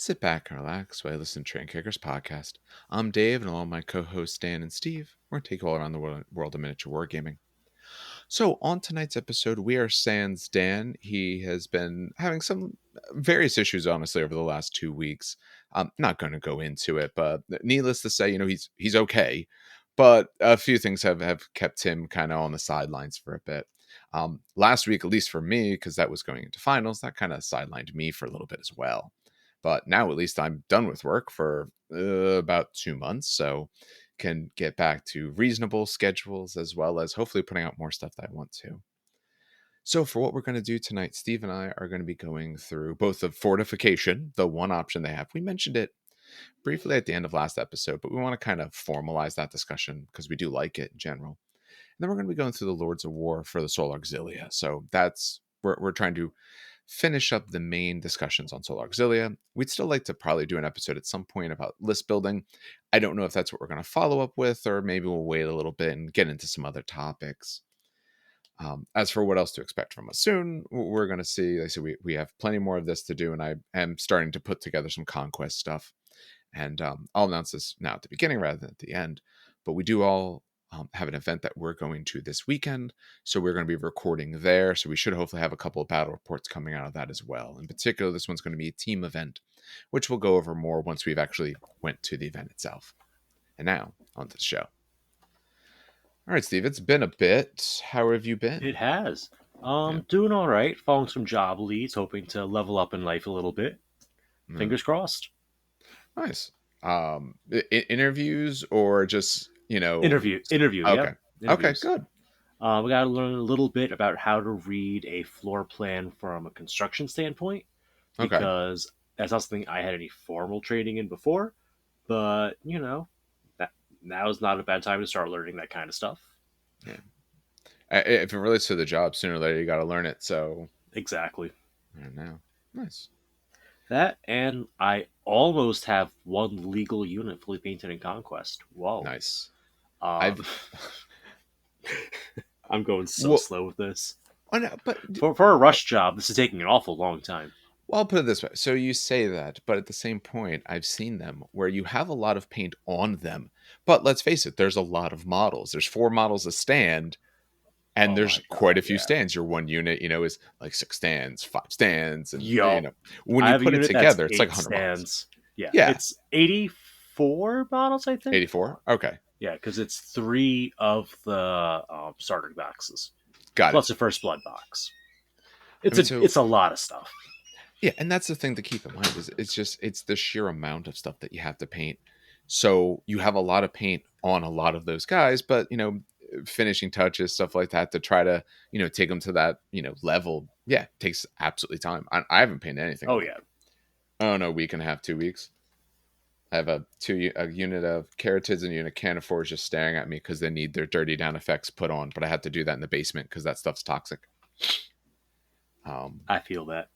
Sit back and relax while you listen to Train Kickers podcast. I'm Dave, and along with my co-hosts Dan and Steve, we're going to take you all around the world of miniature wargaming. So on tonight's episode, we are sans Dan. He has been having some various issues, honestly, over the last 2 weeks. I'm not going to go into it, but needless to say, he's okay. But a few things have kept him kind of on the sidelines for a bit. Last week, at least for me, because that was going into finals, that kind of sidelined me for a little bit as well. But now at least I'm done with work for about 2 months, so can get back to reasonable schedules as well as hopefully putting out more stuff that I want to. So for what we're going to do tonight, Steve and I are going to be going through both the Fortification, the one option they have. We mentioned it briefly at the end of last episode, but we want to kind of formalize that discussion because we do like it in general. And then we're going to be going through the Lords of War for the Sol Auxilia. So that's we're trying to finish up the main discussions on Sol Auxilia. We'd still like to probably do an episode at some point about list building. I don't know if that's what we're going to follow up with, or maybe we'll wait a little bit and get into some other topics. As for what else to expect from us soon, we're going to see. Like I said, we have plenty more of this to do, and I am starting to put together some conquest stuff. And I'll announce this now at the beginning rather than at the end. But we do all have an event that we're going to this weekend, so we're going to be recording there, so we should hopefully have a couple of battle reports coming out of that as well. In particular, this one's going to be a team event, which we'll go over more once we've actually went to the event itself. And now on to the show. All right, Steve, it's been a bit. How have you been? It has. Doing all right, following some job leads, hoping to level up in life a little bit. Fingers crossed. Nice. Interviews or just Interview. Okay. Yep. Okay, good. We got to learn a little bit about how to read a floor plan from a construction standpoint, because that's not something I had any formal training in before. But that now is not a bad time to start learning that kind of stuff. Yeah. If it relates to the job, sooner or later you got to learn it. So exactly. I don't know. Nice. That, and I almost have one legal unit fully painted in Conquest. Whoa. Nice. I'm going slow with this. Oh, no, but for a rush job, this is taking an awful long time. Well, I'll put it this way. So you say that, but at the same point, I've seen them where you have a lot of paint on them. But let's face it, there's a lot of models. There's 4 models a stand, and there's quite a few stands. Your one unit, is like 6 stands, 5 stands, and when you put it together, it's like 100 stands. Models. Yeah, it's 84 models, I think. 84. Okay. Yeah, because it's 3 of the starter boxes, plus the first blood box. It's a lot of stuff. Yeah, and that's the thing to keep in mind is it's the sheer amount of stuff that you have to paint. So you have a lot of paint on a lot of those guys, but finishing touches, stuff like that, to try to take them to that level, takes absolutely time. I haven't painted anything. Oh yeah. A week and a half, 2 weeks. I have a unit of Caratids and a unit of Canifors just staring at me because they need their dirty down effects put on, but I have to do that in the basement because that stuff's toxic. I feel that.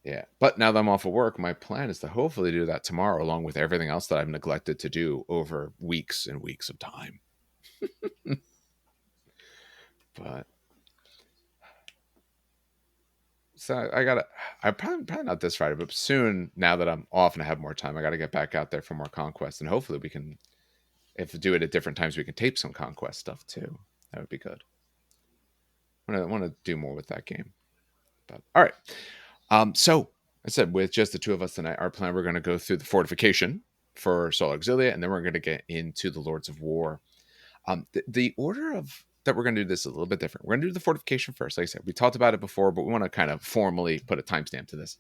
Yeah, but now that I'm off of work, my plan is to hopefully do that tomorrow, along with everything else that I've neglected to do over weeks and weeks of time. But so I probably not this Friday, but soon, now that I'm off and I have more time, I got to get back out there for more Conquest, and hopefully we can, if we do it at different times, we can tape some Conquest stuff too. That would be good. I want to do more with that game. But all right. So I said, with just the 2 of us tonight, our plan, we're going to go through the Fortification for Sol Auxilia, and then we're going to get into the Lords of War. The order of that we're going to do this is a little bit different. We're going to do the Fortification first. Like I said, we talked about it before, but we want to kind of formally put a timestamp to this.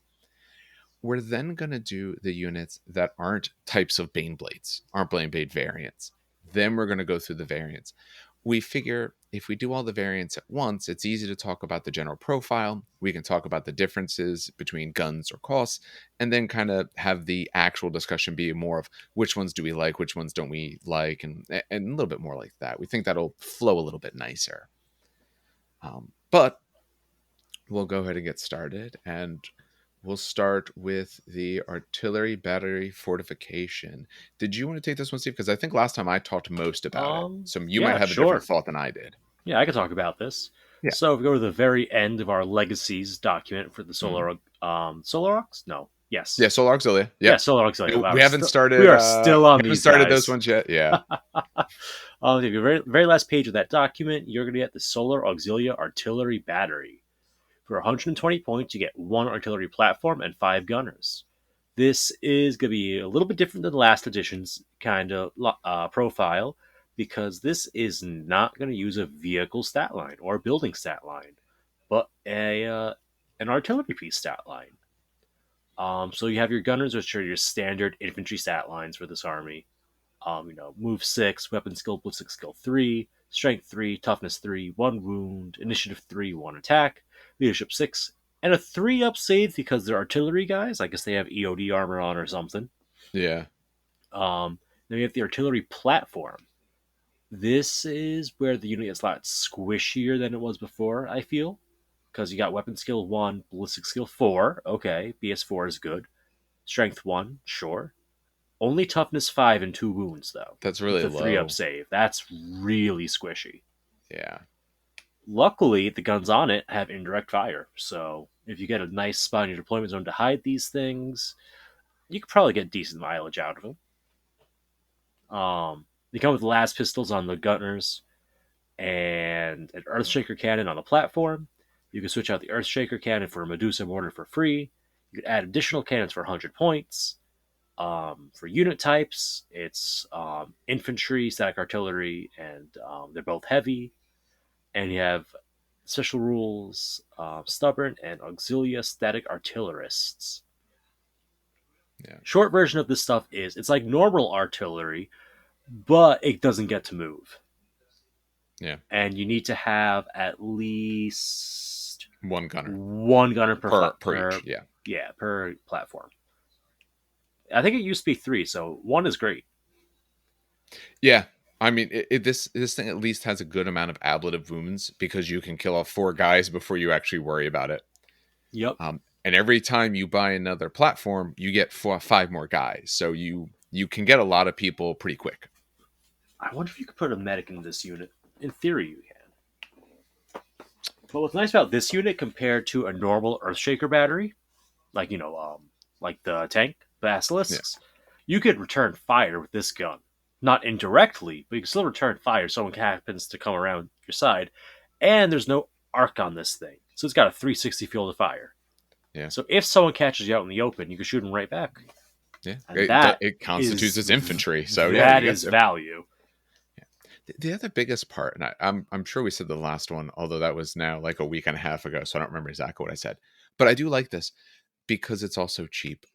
We're then going to do the units that aren't types of Baneblades, aren't Baneblade variants. Then we're going to go through the variants. We figure if we do all the variants at once, it's easy to talk about the general profile. We can talk about the differences between guns or costs, and then kind of have the actual discussion be more of which ones do we like, which ones don't we like, and a little bit more like that. We think that'll flow a little bit nicer. But we'll go ahead and get started, and we'll start with the artillery battery fortification. Did you want to take this one, Steve? Because I think last time I talked most about it. So you might have a different thought than I did. Yeah, I can talk about this. Yeah. So if we go to the very end of our legacies document for the Solorox? No. Yes. Yeah, Solar Auxilia. Yeah, Yep. Solar Auxilia. Wow, We haven't we started. are still on We haven't these started guys. those ones yet. Yeah. The very last page of that document, you're going to get the Solar Auxilia Artillery Battery. For 120 points, you get 1 artillery platform and 5 gunners. This is going to be a little bit different than the last edition's kind of profile, because this is not going to use a vehicle stat line or a building stat line, but an artillery piece stat line. So you have your gunners, which are your standard infantry stat lines for this army. Move 6, weapon skill, ballistic skill 3, strength 3, toughness 3, 1 wound, initiative 3, 1 attack, leadership 6, and a 3 up save because they're artillery guys. I guess they have EOD armor on or something. Yeah. Then you have the artillery platform. This is where the unit gets a lot squishier than it was before, I feel. Because you got weapon skill 1, ballistic skill 4. Okay, BS4 is good. Strength 1, sure. Only toughness 5 and 2 wounds, though. That's With really a 3 up low. save. That's really squishy. Yeah. Luckily, the guns on it have indirect fire. So if you get a nice spot in your deployment zone to hide these things, you could probably get decent mileage out of them. They come with las pistols on the gunners and an Earthshaker cannon on the platform. You can switch out the Earthshaker cannon for a Medusa mortar for free. You could add additional cannons for 100 points. For unit types, it's infantry, static artillery, and they're both heavy. And you have special rules, stubborn and auxilia static artillerists. Yeah. Short version of this stuff is it's like normal artillery, but it doesn't get to move. Yeah. And you need to have at least 1 gunner. 1 gunner per each. Yeah. Yeah, per platform. I think it used to be 3, so 1 is great. Yeah. I mean, this thing at least has a good amount of ablative wounds because you can kill off 4 guys before you actually worry about it. Yep. And every time you buy another platform, you get 5 more guys. So you can get a lot of people pretty quick. I wonder if you could put a medic in this unit. In theory, you can. But what's nice about this unit compared to a normal Earthshaker battery, like like the tank basilisks, you could return fire with this gun. Not indirectly, but you can still return fire if someone happens to come around your side. And there's no arc on this thing. So it's got a 360 field of fire. Yeah. So if someone catches you out in the open, you can shoot them right back. Yeah. And it constitutes as infantry. So that is value. Yeah. The other biggest part, and I'm sure we said the last one, although that was now like a week and a half ago, so I don't remember exactly what I said. But I do like this because it's also cheap.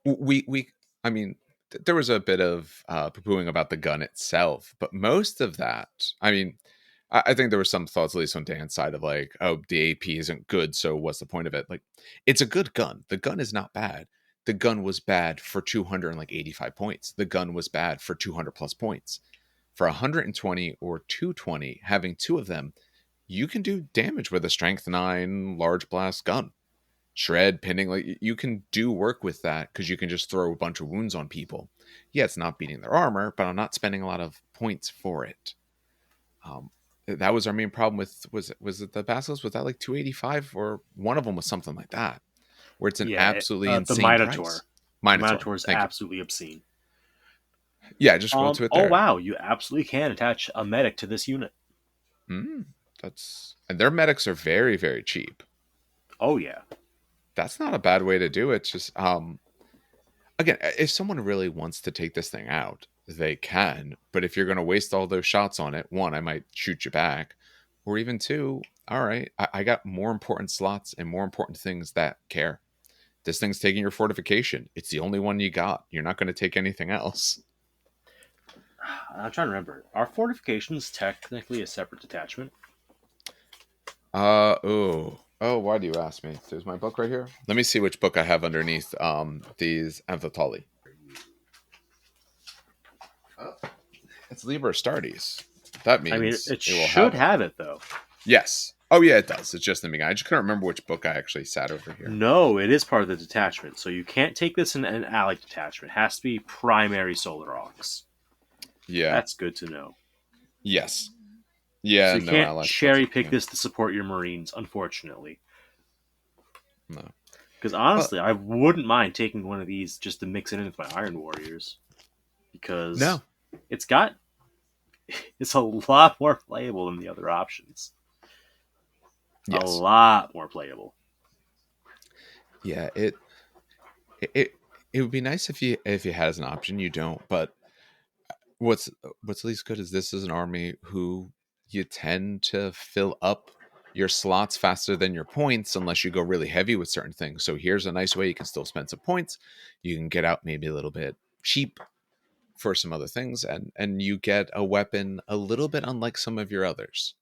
I mean, there was a bit of poo-pooing about the gun itself, but most of that, I mean, I think there were some thoughts, at least on Dan's side, of like, oh, the AP isn't good, so what's the point of it? Like, it's a good gun. The gun is not bad. The gun was bad for 285 points. The gun was bad for 200 plus points. For 120 or 220, having 2 of them, you can do damage with a strength 9 large blast gun. Shred, pinning, like you can do work with that because you can just throw a bunch of wounds on people. Yeah, it's not beating their armor, but I'm not spending a lot of points for it. That was our main problem with was it the Basilisk? Was that like 285 or one of them was something like that, where it's an absolutely insane the Minotaur. price. The Minotaur is absolutely obscene. Yeah, just go to it there. Oh wow, you absolutely can attach a medic to this unit. And their medics are very, very cheap. Oh yeah. That's not a bad way to do it. Just again, if someone really wants to take this thing out, they can. But if you're going to waste all those shots on it, 1, I might shoot you back, or even 2, all right, I got more important slots and more important things that care. This thing's taking your fortification. It's the only one you got. You're not going to take anything else. I'm trying to remember. Are fortifications technically a separate detachment? Oh, why do you ask me? There's my book right here. Let me see which book I have underneath these Amphitalli. It's Liber Astartes. That means I mean, it should have it though. Yes. Oh yeah, it does. It's just the beginning. I just couldn't remember which book I actually sat over here. No, it is part of the detachment, so you can't take this in an allied detachment. It has to be primary Solar Aux. Yeah, that's good to know. Yes. Yeah, so you can't cherry pick this to support your Marines, unfortunately. No. Because Well, honestly, I wouldn't mind taking one of these just to mix it in with my Iron Warriors. Because no, it's got it's a lot more playable than the other options. A yes, lot more playable. yeah, it it would be nice if you had as an option. You don't, but what's what's at least good is this is an army who you tend to fill up your slots faster than your points unless you go really heavy with certain things. So here's a nice way you can still spend some points. You can get out maybe a little bit cheap for some other things, and you get a weapon a little bit unlike some of your others.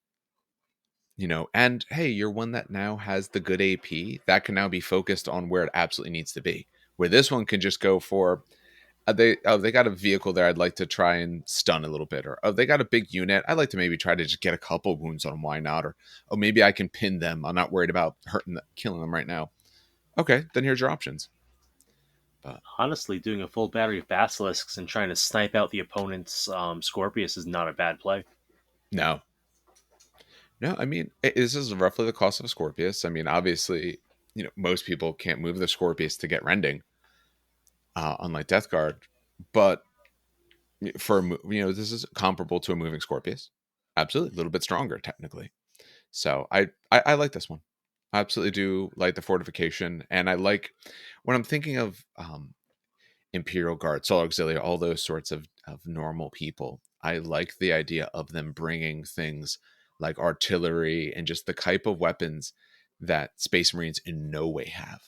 And hey, you're one that now has the good AP that can now be focused on where it absolutely needs to be. Where this one can just go for they got a vehicle there I'd like to try and stun a little bit, or they got a big unit I'd like to maybe try to just get a couple wounds on them. Why not? Or maybe I can pin them. I'm not worried about killing them right now. Okay, then here's your options. But Honestly, doing a full battery of basilisks and trying to snipe out the opponent's Scorpius is not a bad play. no, no, I mean this is roughly the cost of a Scorpius. I mean, obviously, most people can't move the Scorpius to get rending, unlike Death Guard, but this is comparable to a moving Scorpius. Absolutely, a little bit stronger technically. So I like this one. I absolutely do like the fortification, and I like when I'm thinking of Imperial Guard, Solar Auxilia, all those sorts of normal people. I like the idea of them bringing things like artillery and just the type of weapons that Space Marines in no way have.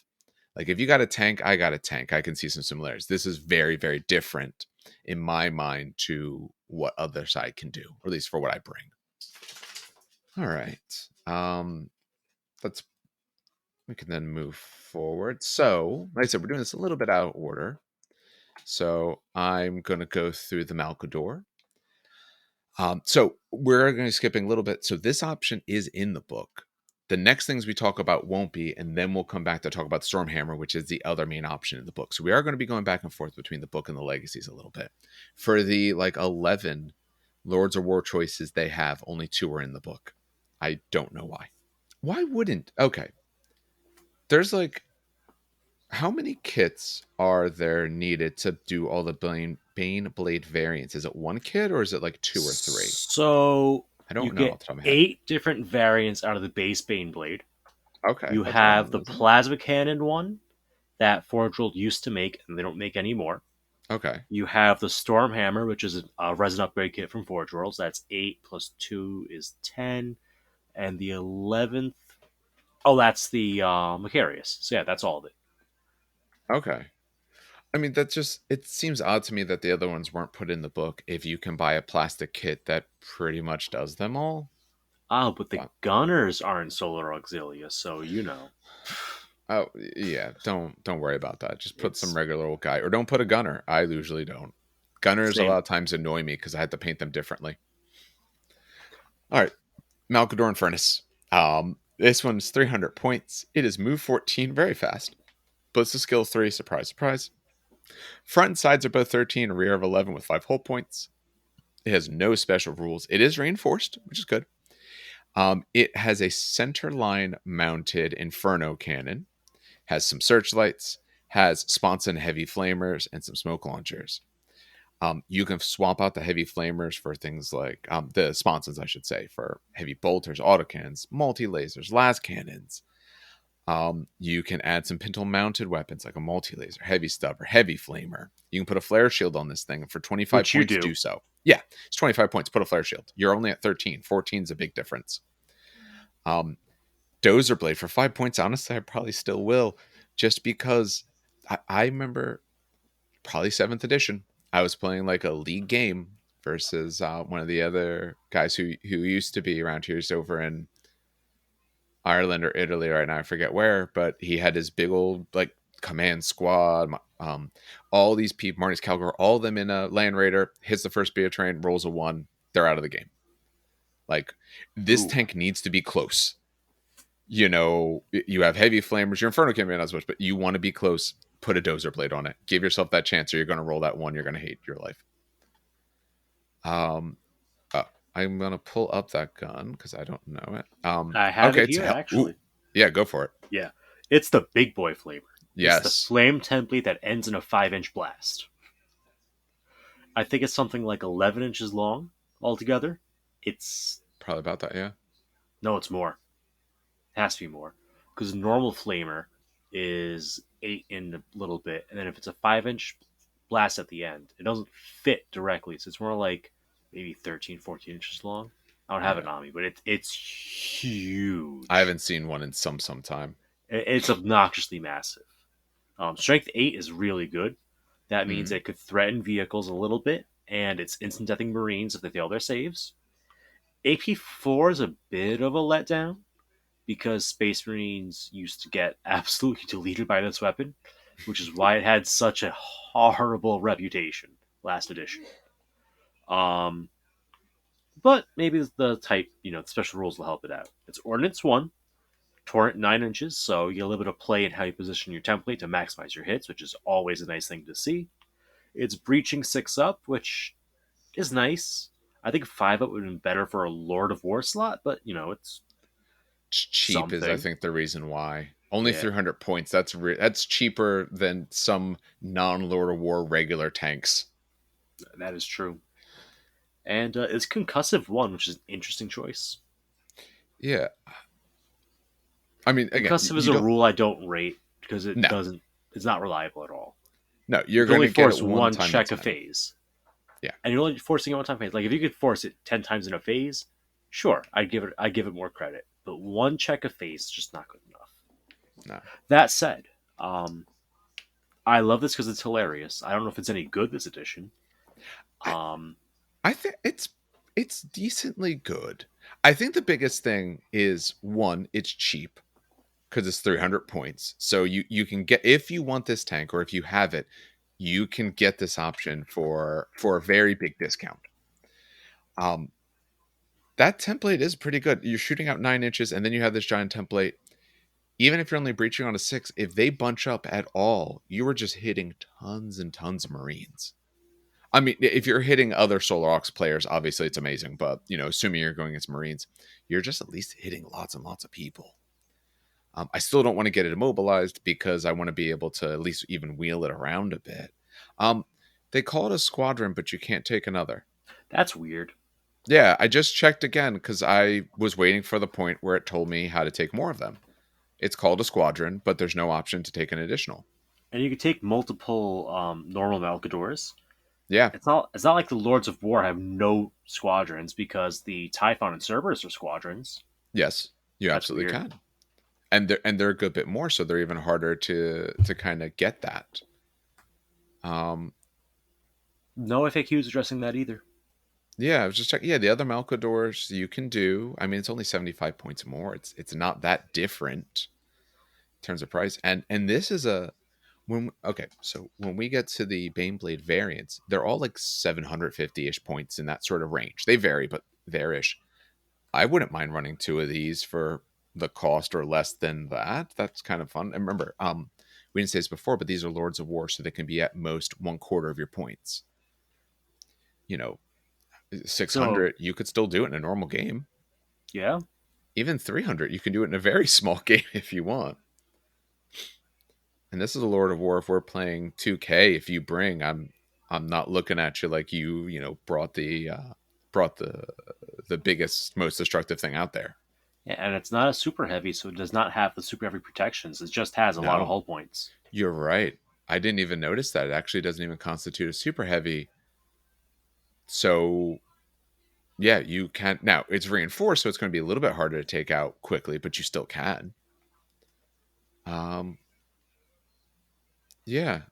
Like if you got a tank, I got a tank. I can see some similarities. This is very, very different in my mind to what other side can do, or at least for what I bring. All right. Let's we can then move forward. So, like I said, we're doing this a little bit out of order. So I'm going to go through the Malcador. So we're going to be skipping a little bit. So this option is in the book. The next things we talk about won't be, and then we'll come back to talk about Stormhammer, which is the other main option in the book. So we are going to be going back and forth between the book and the legacies a little bit. For the 11 Lords of War choices they have, only 2 are in the book. I don't know why. Why wouldn't? Okay. There's how many kits are there needed to do all the Baneblade variants? Is it 1 kit or is it 2 or 3? So I you don't know get off the top of my head. 8 different variants out of the base Baneblade. Okay, You that's right have on, the isn't it? plasma cannon one that Forge World used to make, and they don't make anymore. Okay. You have the Stormhammer, which is a resin upgrade kit from Forge Worlds. That's 8 plus 2 is 10. And the 11th. Oh, that's the Macharius. So, yeah, that's all of it. Okay. I mean, it seems odd to me that the other ones weren't put in the book if you can buy a plastic kit that pretty much does them all. Oh, but the But, Gunners aren't Solar Auxilia, so you know. oh, yeah, don't worry about that. Just put some It's regular old guy, or don't put a gunner. I usually don't. Gunners a same. lot of times annoy me because I had to paint them differently. All right, Malcador Infernus. This one's 300 points. It is move 14, very fast. Blitz to skill 3, surprise, surprise. Front and sides are both 13, rear of 11 with 5 hull points. It has no special rules. It is reinforced, which is good. It has a center line mounted Inferno cannon, has some searchlights, has sponson heavy flamers, and some smoke launchers. You can swap out the heavy flamers for things like the sponsons, I should say, for heavy bolters, autocannons, multi lasers, las cannons. You can add some pintle mounted weapons like a multi laser, heavy stubber, heavy flamer. You can put a flare shield on this thing, and for 25 Which you points, do. do so. Yeah, it's 25 points. Put a flare shield. You're only at 13. 14 is a big difference. Um, Dozer Blade for 5 points. Honestly, I probably still will, just because I remember probably 7th edition. I was playing a league game versus one of the other guys who used to be around here. He's over in Ireland or Italy right now. I forget where, but he had his big old command squad. All these people, Marty's Calgary, all of them in a Land Raider, hits the first beer train, rolls a 1. They're out of the game. This Ooh. tank needs to be close. You have heavy flamers. Your Inferno can't be not as much, but you want to be close. Put a Dozer Blade on it. Give yourself that chance, or you're going to roll that 1. You're going to hate your life. Um, I'm going to pull up that gun because I don't know it. I have it Okay, it's here, hell. Ooh, actually. yeah, go for it. Yeah. It's the big boy flavor. It's the Yes. flame template that ends in a 5-inch blast. I think it's something like 11 inches long altogether. It's Probably about that, yeah. no, it's more. It has to be more because normal flamer is 8 in a little bit, and then if it's a 5-inch blast at the end, it doesn't fit directly, so it's more like maybe 13, 14 inches long. I don't have Yeah. it on me, but it's I huge. haven't seen one in some time. It's obnoxiously massive. Strength 8 is really good. That means Mm. it could threaten vehicles a little bit, and it's instant deathing Marines if they fail their saves. AP4 is a bit of a letdown because Space Marines used to get absolutely deleted by this weapon, which is why it had such a horrible reputation last edition. Um, but maybe the type, the special rules will help it out. It's Ordnance 1, Torrent 9 inches, so you get a little bit of play in how you position your template to maximize your hits, which is always a nice thing to see. It's Breaching 6 up, which is nice. I think 5 up would have been better for a Lord of War slot, but, it's Cheap is, I something. think, the reason why. Only Yeah, 300 points. That's cheaper than some non-Lord of War regular tanks. that is true. And it's Concussive 1, which is an interesting choice. Yeah. I mean, again, Concussive is you a don't. rule I don't rate because No, it's not reliable at all. no, You you're can going only to get it force one one time in check a 10. phase. Yeah. And you're only forcing it one time phase. Like if you could force it 10 times in a phase, sure, I'd give it more credit. But one check a phase is just not good enough. No. That said, I love this because it's hilarious. I don't know if it's any good this edition. I, Um, I think it's decently good. I think the biggest thing is one, it's cheap because it's 300 points. So you can get, if you want this tank or if you have it, you can get this option for a very big discount. Um, that template is pretty good. You're shooting out 9 inches, and then you have this giant template. Even if you're only breaching on a 6, if they bunch up at all, you are just hitting tons and tons of Marines. I mean, if you're hitting other Solar Aux players, obviously it's amazing. But assuming you're going against Marines, you're just at least hitting lots and lots of people. I still don't want to get it immobilized because I want to be able to at least even wheel it around a bit. Um, they call it a squadron, but you can't take another. that's weird. Yeah, I just checked again because I was waiting for the point where it told me how to take more of them. It's called a squadron, but there's no option to take an additional. And you could take multiple normal Malcadors. Yeah, It's not like the Lords of War have no squadrons because the Typhon and Cerberus are squadrons. yes, you That's absolutely weird. can. And they're a good bit more, so they're even harder to kind of get that. Um, No FAQs addressing that either. yeah, I was just checking. Yeah, the other Malcadors you can do. I mean, it's only 75 points more. It's not that different in terms of price. And this is a when okay, so when we get to the Baneblade variants, they're all like 750-ish points in that sort of range. They vary, but they're ish. I wouldn't mind running two of these for the cost or less than that. That's kind of fun. And remember, we didn't say this before, but these are Lords of War, so they can be at most one quarter of your points. You know, So 600, you could still do it in a normal game. yeah, Even 300, you can do it in a very small game if you want. And this is a Lord of War. If we're playing 2K, if you bring, I'm not looking at you like brought the biggest, most destructive thing out there. yeah, and it's not a super heavy, so it does not have the super heavy protections. It just has a lot of No, hull points. you're right. I didn't even notice that. It actually doesn't even constitute a super heavy. So yeah, you can now. It's reinforced, so it's going to be a little bit harder to take out quickly, but you still can. Um, yeah,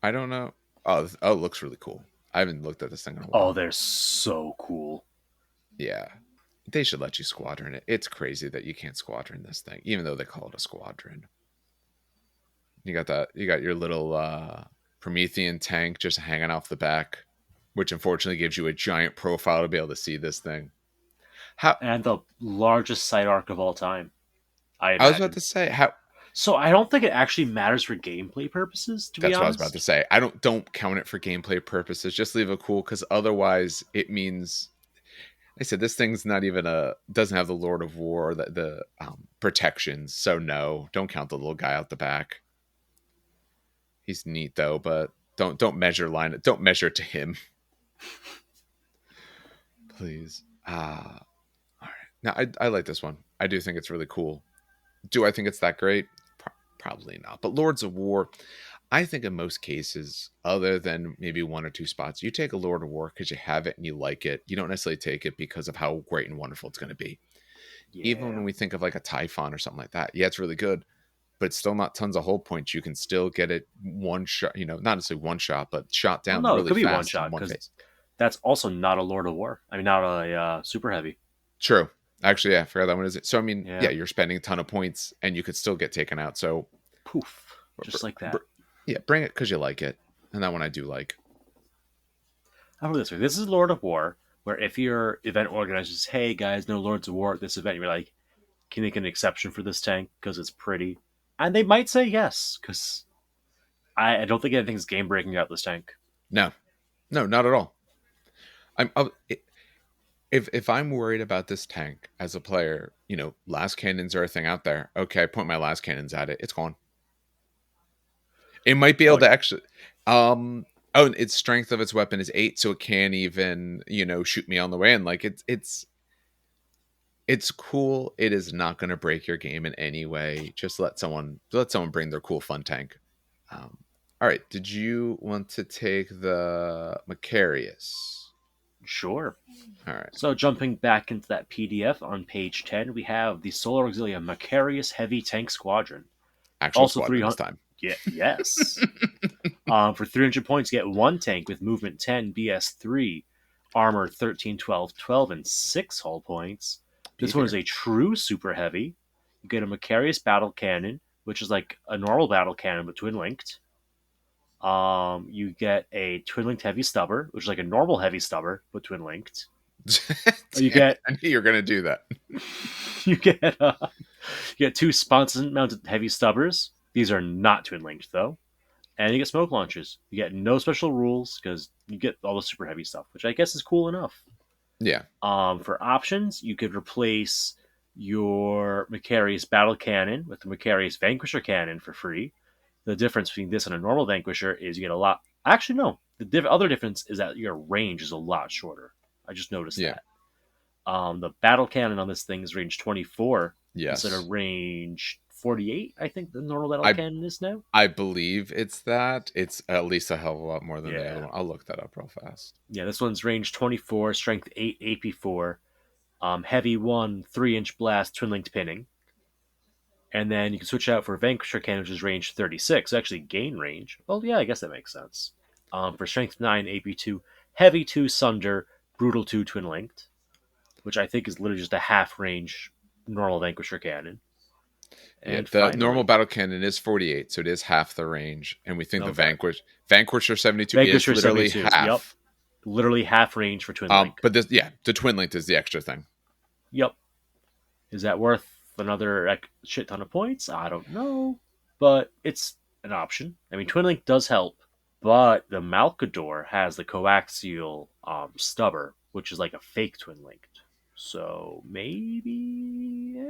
I don't know. Oh, it looks really cool. I haven't looked at this thing in a Oh, while. they're so cool. Yeah, they should let you squadron it. It's crazy that you can't squadron this thing, even though they call it a squadron. You got that. You got your little Promethean tank just hanging off the back, which unfortunately gives you a giant profile to be able to see this thing. How And the largest sight arc of all time, I I was about imagine. to say how. So I don't think it actually matters for gameplay purposes, to be That's what I was about to honest. say. I don't count it for gameplay purposes. Just leave it cool because otherwise it means. Like I said, this thing's not even a doesn't have the Lord of War or the protections. So no, don't count the little guy out the back. He's neat though, but don't measure line it. Don't measure it to him, please. All right. Now I like this one. I do think it's really cool. Do I think it's that great? Probably not. But Lords of War, I think in most cases, other than maybe one or two spots, you take a Lord of War because you have it and you like it. You don't necessarily take it because of how great and wonderful it's going to be. Even Yeah. when we think of like a Typhon or something like that, yeah, it's really good, but it's still not tons of hull points. You can still get it one shot, not necessarily one shot, but shot Well, down no, it really could be one fast in shot one because phase. that's also not a Lord of War. I mean, not a super heavy. True. Actually, yeah, I forgot that one is it. So, I mean, yeah, Yeah. you're spending a ton of points and you could still get taken out. So, Poof. Just like that. yeah, bring it because you like it. And that one I do like. How about this way? This is Lord of War, where if your event organizer says, hey guys, no Lords of War at this event, you're like, can you make an exception for this tank because it's pretty? And they might say yes, because I don't think anything's game breaking out this tank. No, not at all. If I'm worried about this tank as a player, last cannons are a thing out there. Okay, I point my last cannons at it. It's gone. It might be able Oh, to yeah. actually. Oh, and its strength of its weapon is 8, so it can't even shoot me on the way in. Like it's cool. It is not going to break your game in any way. Just let someone bring their cool fun tank. Um, all right. Did you want to take the Macharius? Sure. All right. So jumping back into that PDF on page 10, we have the Solar Auxilia Macharius Heavy Tank Squadron. Actual Also squadron this 300. time. Yeah, yes. For 300 points, you get one tank with movement 10, BS3, armor 13, 12, 12, and 6 hull points. This one is a true super heavy. You get a Macharius battle cannon, which is like a normal battle cannon but twin linked. You get a twin linked heavy stubber, which is like a normal heavy stubber but twin linked. You get I knew you were going to do that. you get two sponson mounted heavy stubbers. These are not twin linked though. And you get smoke launchers. You get no special rules because you get all the super heavy stuff, which I guess is cool enough. Yeah. For options, you could replace your Macharius battle cannon with the Macharius Vanquisher cannon for free. The difference between this and a normal Vanquisher is you get a lot. Actually, no. The other difference is that your range is a lot shorter. I just noticed that. The battle cannon on this thing is range 24 instead of range 48. I think the normal battle cannon is now. I believe it's that. It's at least a hell of a lot more than the other one. I'll look that up real fast. Yeah, this one's range 24, strength 8, AP4, heavy 1, 3-inch blast, twin linked pinning. And then you can switch out for Vanquisher cannon, which is range 36. Actually, gain range. Well, yeah, I guess that makes sense. For strength 9, AP2, heavy 2, sunder, brutal 2, twin linked, which I think is literally just a half range normal Vanquisher cannon. And the normal battle cannon is 48, so it is half the range. And we think the Vanquisher 72 is literally half. Yep. Literally half range for twin link. But the twin linked is the extra thing. Yep. Is that worth another shit ton of points? I don't know, but it's an option. I mean, twin link does help, but the Malcador has the coaxial stubber, which is like a fake twin linked. So maybe.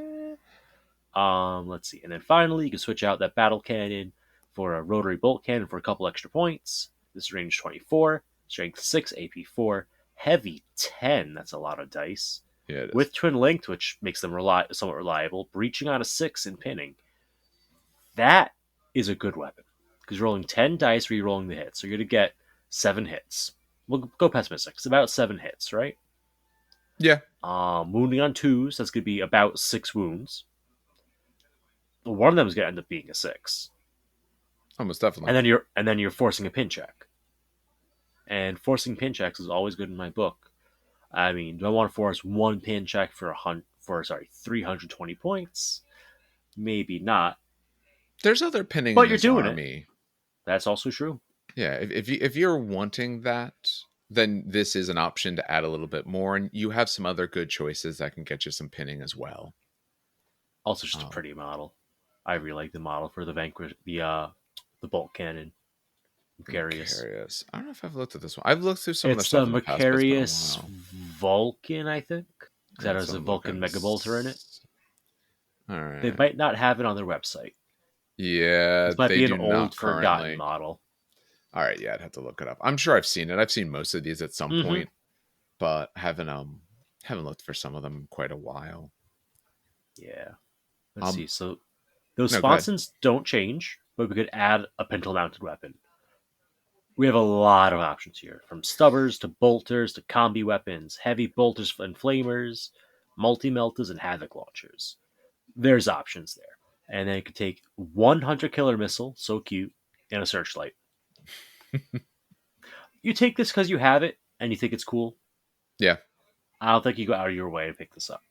Let's see. And then finally, you can switch out that battle cannon for a rotary bolt cannon for a couple extra points. This is range 24, strength 6, AP4, heavy 10. That's a lot of dice. Yeah, it is. With twin linked, which makes them somewhat reliable, breaching on a 6 and pinning. That is a good weapon because you're rolling 10 dice, re-rolling the hits, so you're going to get 7 hits. We'll go pessimistic. It's about 7 hits, right? Yeah. Wounding on 2s, that's going to be about 6 wounds. One of them is going to end up being a 6. Almost definitely. And then you're forcing a pin check. And forcing pin checks is always good in my book. I mean, do I want to force one pin check for 320 points? Maybe not. There's other pinning but in you're this doing army. It. That's also true. Yeah, if you're wanting that, then this is an option to add a little bit more, and you have some other good choices that can get you some pinning as well. Also, just a pretty model. I really like the model for the the bolt cannon. Macharius. I don't know if I've looked at this one. I've looked through some of the stuff. It's the Macharius Vulcan, I think. That has a Vulcan Mega Bolter in it. All They right. might not have it on their website. Yeah, This might they be an do old, not forgotten currently. model. All right, yeah, I'd have to look it up. I'm sure I've seen it. I've seen most of these at some Mm-hmm. point, but haven't looked for some of them in quite a while. Yeah. Let's Um, see. So those no, go ahead. sponsons don't change, but we could add a pintle-mounted weapon. We have a lot of options here, from stubbers to bolters to combi weapons, heavy bolters and flamers, multi-melters, and havoc launchers. There's options there. And then you could take 100 killer missile, so cute, and a searchlight. You take this because you have it and you think it's cool. Yeah. I don't think you go out of your way to pick this up.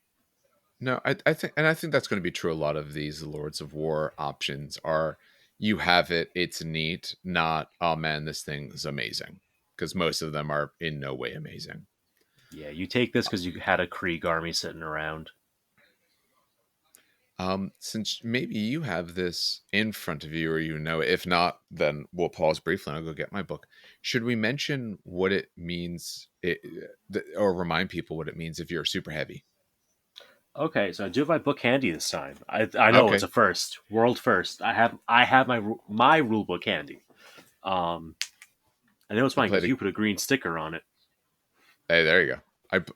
No, I think that's going to be true. A lot of these Lords of War options are you have it, it's neat, not oh man, this thing is amazing. Because most of them are in no way amazing. Yeah, you take this because you had a Krieg army sitting around. Since maybe you have this in front of you or you know it, if not, then we'll pause briefly and I'll go get my book. Should we mention what it means or remind people what it means if you're super heavy? Okay, so I do have my book handy this time. I know it's Okay. a first, world first. I have my rule book handy. I know it's I fine played because a you put a green sticker on it. Hey, there you go.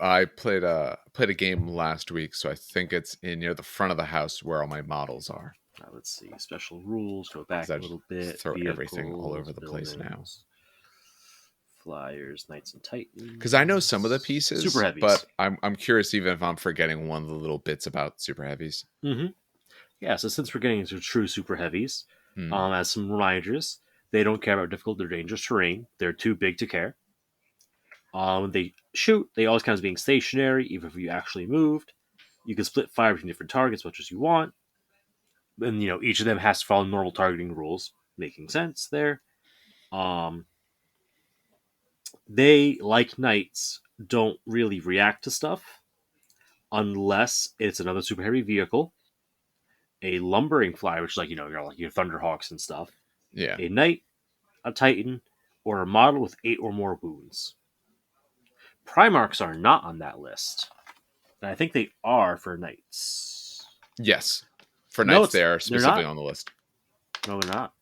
I played a game last week, so I think it's in near the front of the house where all my models are. Let's see, special rules. Go Because back I a little just bit. throw everything all Vehicles, over the place now. buildings, flyers, knights and Because I know some of the titans, super pieces, heavies. but I'm curious even if I'm forgetting one of the little bits about super heavies. Mm-hmm. Yeah, so since we're getting into true super heavies, Hmm. as some reminders, they don't care about difficult or dangerous terrain. They're too big to care. When they shoot, they always count as being stationary, even if you actually moved. You can split fire between different targets much as you want. And, each of them has to follow normal targeting rules, making sense there. Um, they, like knights, don't really react to stuff unless it's another super heavy vehicle, a lumbering flyer, which is like, your Thunderhawks and stuff, Yeah. a knight, a titan, or a model with 8 or more wounds. Primarchs are not on that list. And I think they are for knights. Yes. For No, knights, they are they're specifically not. on the list. No, they're not.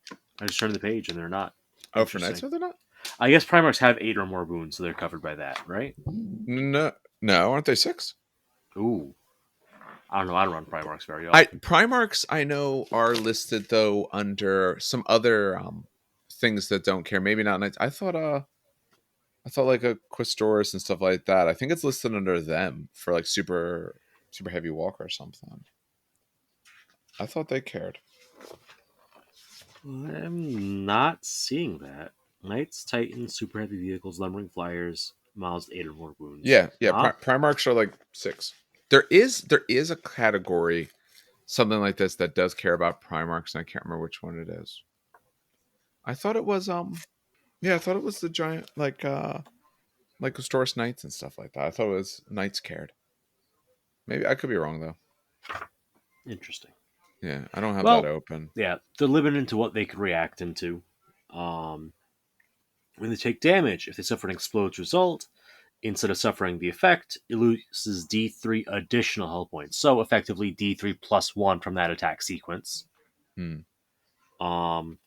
I just turned the page and they're not. Oh, for knights, Interesting. are they not? I guess Primarchs have 8 or more wounds, so they're covered by that, right? No, no, aren't they 6? Ooh. I don't know. I don't run Primarchs very often. Primarchs I know are listed though under some other things that don't care. Maybe not knights. I thought like a Questoris and stuff like that. I think it's listed under them for like super heavy walker or something. I thought they cared. I'm not seeing that. Knights, Titans, super heavy vehicles, lumbering flyers, miles 8 or more wounds. Yeah, yeah. Huh? Primarchs are like 6. There is a category something like this that does care about Primarchs, and I can't remember which one it is. I thought it was yeah, I thought it was the giant like Questoris Knights and stuff like that. I thought it was Knights cared. Maybe I could be wrong though. Interesting. Yeah, I don't have that Well, open. yeah, they're limited to what they can react into. Um, when they take damage, if they suffer an explodes result, instead of suffering the effect, it loses D3 additional health points. So effectively D3 plus 1 from that attack sequence. Hmm. Um,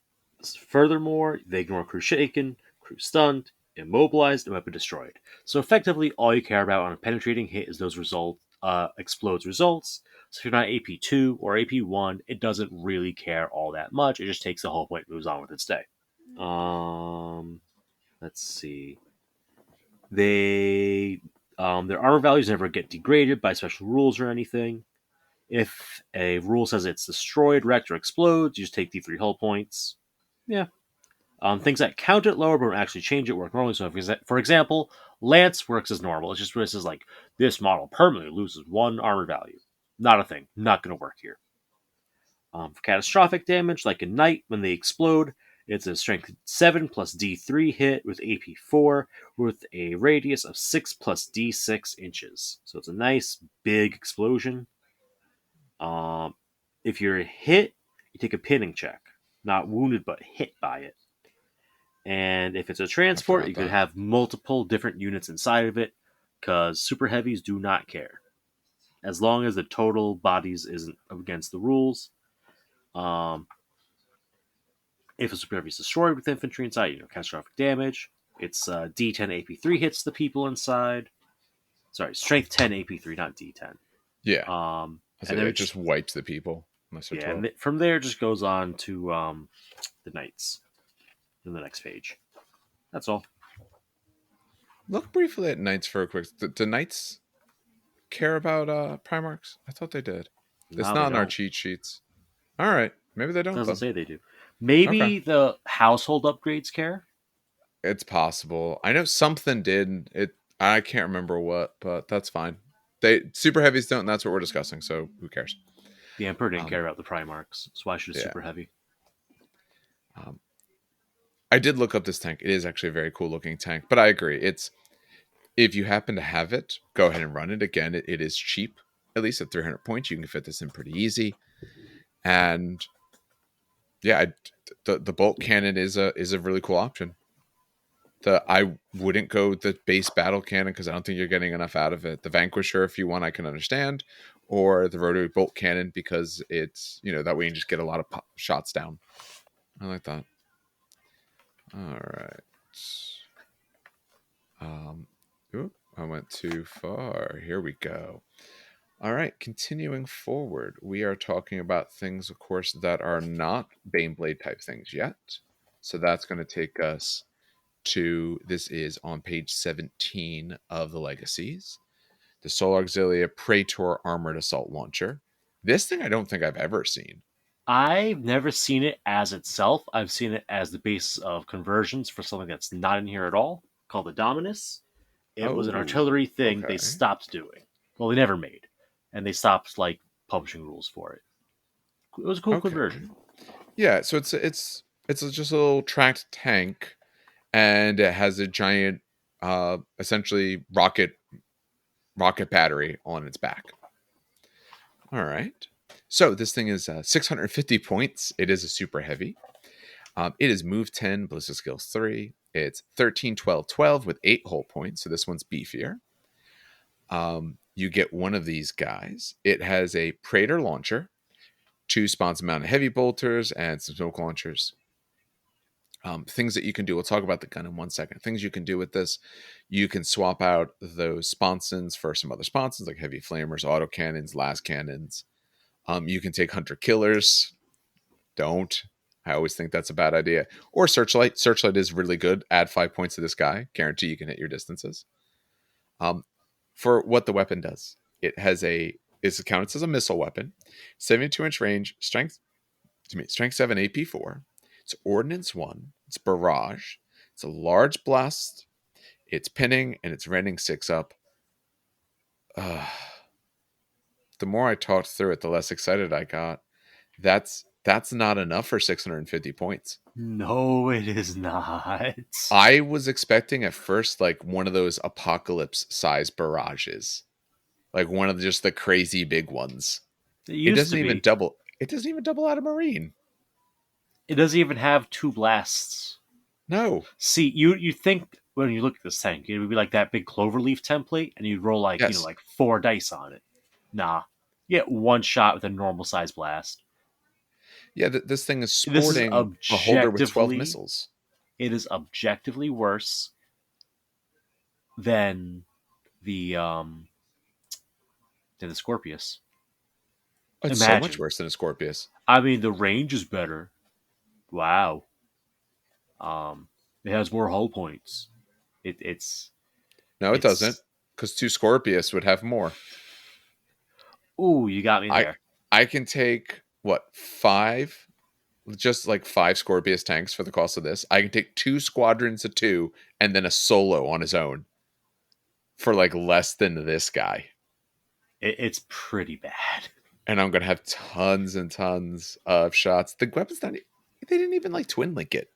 Furthermore, they ignore crew shaken, crew stunned, immobilized, and weapon destroyed. So effectively, all you care about on a penetrating hit is those explodes results. So if you're not AP2 or AP1, it doesn't really care all that much. It just takes the whole point, moves on with its day. Let's see. They their armor values never get degraded by special rules or anything. If a rule says it's destroyed, wrecked, or explodes, you just take D3 hull points. Yeah. Things that count it lower but don't actually change it work normally. So, for example, Lance works as normal. It's just this is like this model permanently loses 1 armor value. Not a thing. Not going to work here. For catastrophic damage, like a knight, when they explode, it's a strength 7 plus D3 hit with AP4 with a radius of 6 plus D6 inches. So it's a nice big explosion. Um, if you're hit, you take a pinning check. Not wounded, but hit by it. And if it's a I transport, forgot you could that. have multiple different units inside of it because super heavies do not care. as long as the total bodies isn't against the rules. Um, if a super heavy is destroyed with infantry inside, catastrophic damage. It's D10 AP3 hits the people inside. Sorry, Strength 10 AP3, not D10. Yeah. And Yeah, then it just wipes the people unless they're 12. and from there it just goes on to the knights in the next page. That's all. Look briefly at knights for a quick. Do knights care about Primarchs? I thought they did. It's No, they not in our don't. cheat sheets. All right, maybe they don't Doesn't then. say they do. Okay, Maybe the household upgrades care. it's possible. I know something did. I can't remember what, but that's fine. They super heavies don't. And that's what we're discussing. So who cares? The Emperor didn't Um, care about the Primarchs, so why should a yeah. super heavy? Um, I did look up this tank. It is actually a very cool looking tank. But I agree. It's if you happen to have it, go ahead and run it. Again, it is cheap. At least at 300 points, you can fit this in pretty easy. And yeah, the bolt cannon is a really cool option. I wouldn't go the base battle cannon because I don't think you're getting enough out of it. The Vanquisher, if you want, I can understand, or the rotary bolt cannon because it's that way you can just get a lot of shots down. I like that. All right. Oop, I went too far. Here we go. All right, continuing forward, we are talking about things, of course, that are not Baneblade type things yet. So that's going to take us to this is on page 17 of the Legacies. The Solar Auxilia Praetor Armored Assault Launcher. This thing I don't think I've ever seen. I've never seen it as itself. I've seen it as the basis of conversions for something that's not in here at all, called the Dominus. It was an Oh, artillery thing they okay. stopped doing. Well, they never made, and they stopped publishing rules for it. It was a cool Okay. conversion. Yeah, so it's just a little tracked tank and it has a giant essentially rocket battery on its back. All right. So this thing is 650 points. It is a super heavy. It is move 10, ballistic skills 3. It's 13, 12, 12 with 8 hull points. So this one's beefier. You get one of these guys. It has a Praetor launcher, 2 spawns mounted heavy bolters, and some smoke launchers. Things that you can do. We'll talk about the gun in 1 second. Things you can do with this. You can swap out those sponsons for some other sponsons like heavy flamers, auto cannons, las cannons. You can take hunter killers. Don't. I always think that's a bad idea. Or searchlight. Searchlight is really good. Add 5 points to this guy. Guarantee you can hit your distances. For what the weapon does, it's counted as a missile weapon. 72-inch range. Strength 7 AP4. It's Ordnance 1. It's Barrage. It's a large blast. It's pinning and it's rending 6 up. The more I talked through it, the less excited I got. That's not enough for 650 points. No, it is not. I was expecting at first like one of those apocalypse size barrages, like one of just the crazy big ones. It It used doesn't to even be. double. It doesn't even double out of Marine. It doesn't even have 2 blasts. No. See, you think when you look at this tank, it would be like that big cloverleaf template, and you'd roll Yes. 4 dice on it. Nah, you get 1 shot with a normal size blast. Yeah. This thing is This is sporting a holder with 12 objectively, missiles. it is objectively worse than the um than the Scorpius. It's so much Imagine. worse than a Scorpius. I mean, the range is better. Wow. Um, it has more hull points. It, it's No, it doesn't, it's. because 2 Scorpius would have more. Ooh, you got me I there. I can take what 5, just like 5 Scorpius tanks for the cost of this. I can take 2 squadrons of 2 and then a solo on his own for like less than this guy. It's pretty bad. And I'm gonna have tons and tons of shots. The weapon's not. They didn't even like twin link it.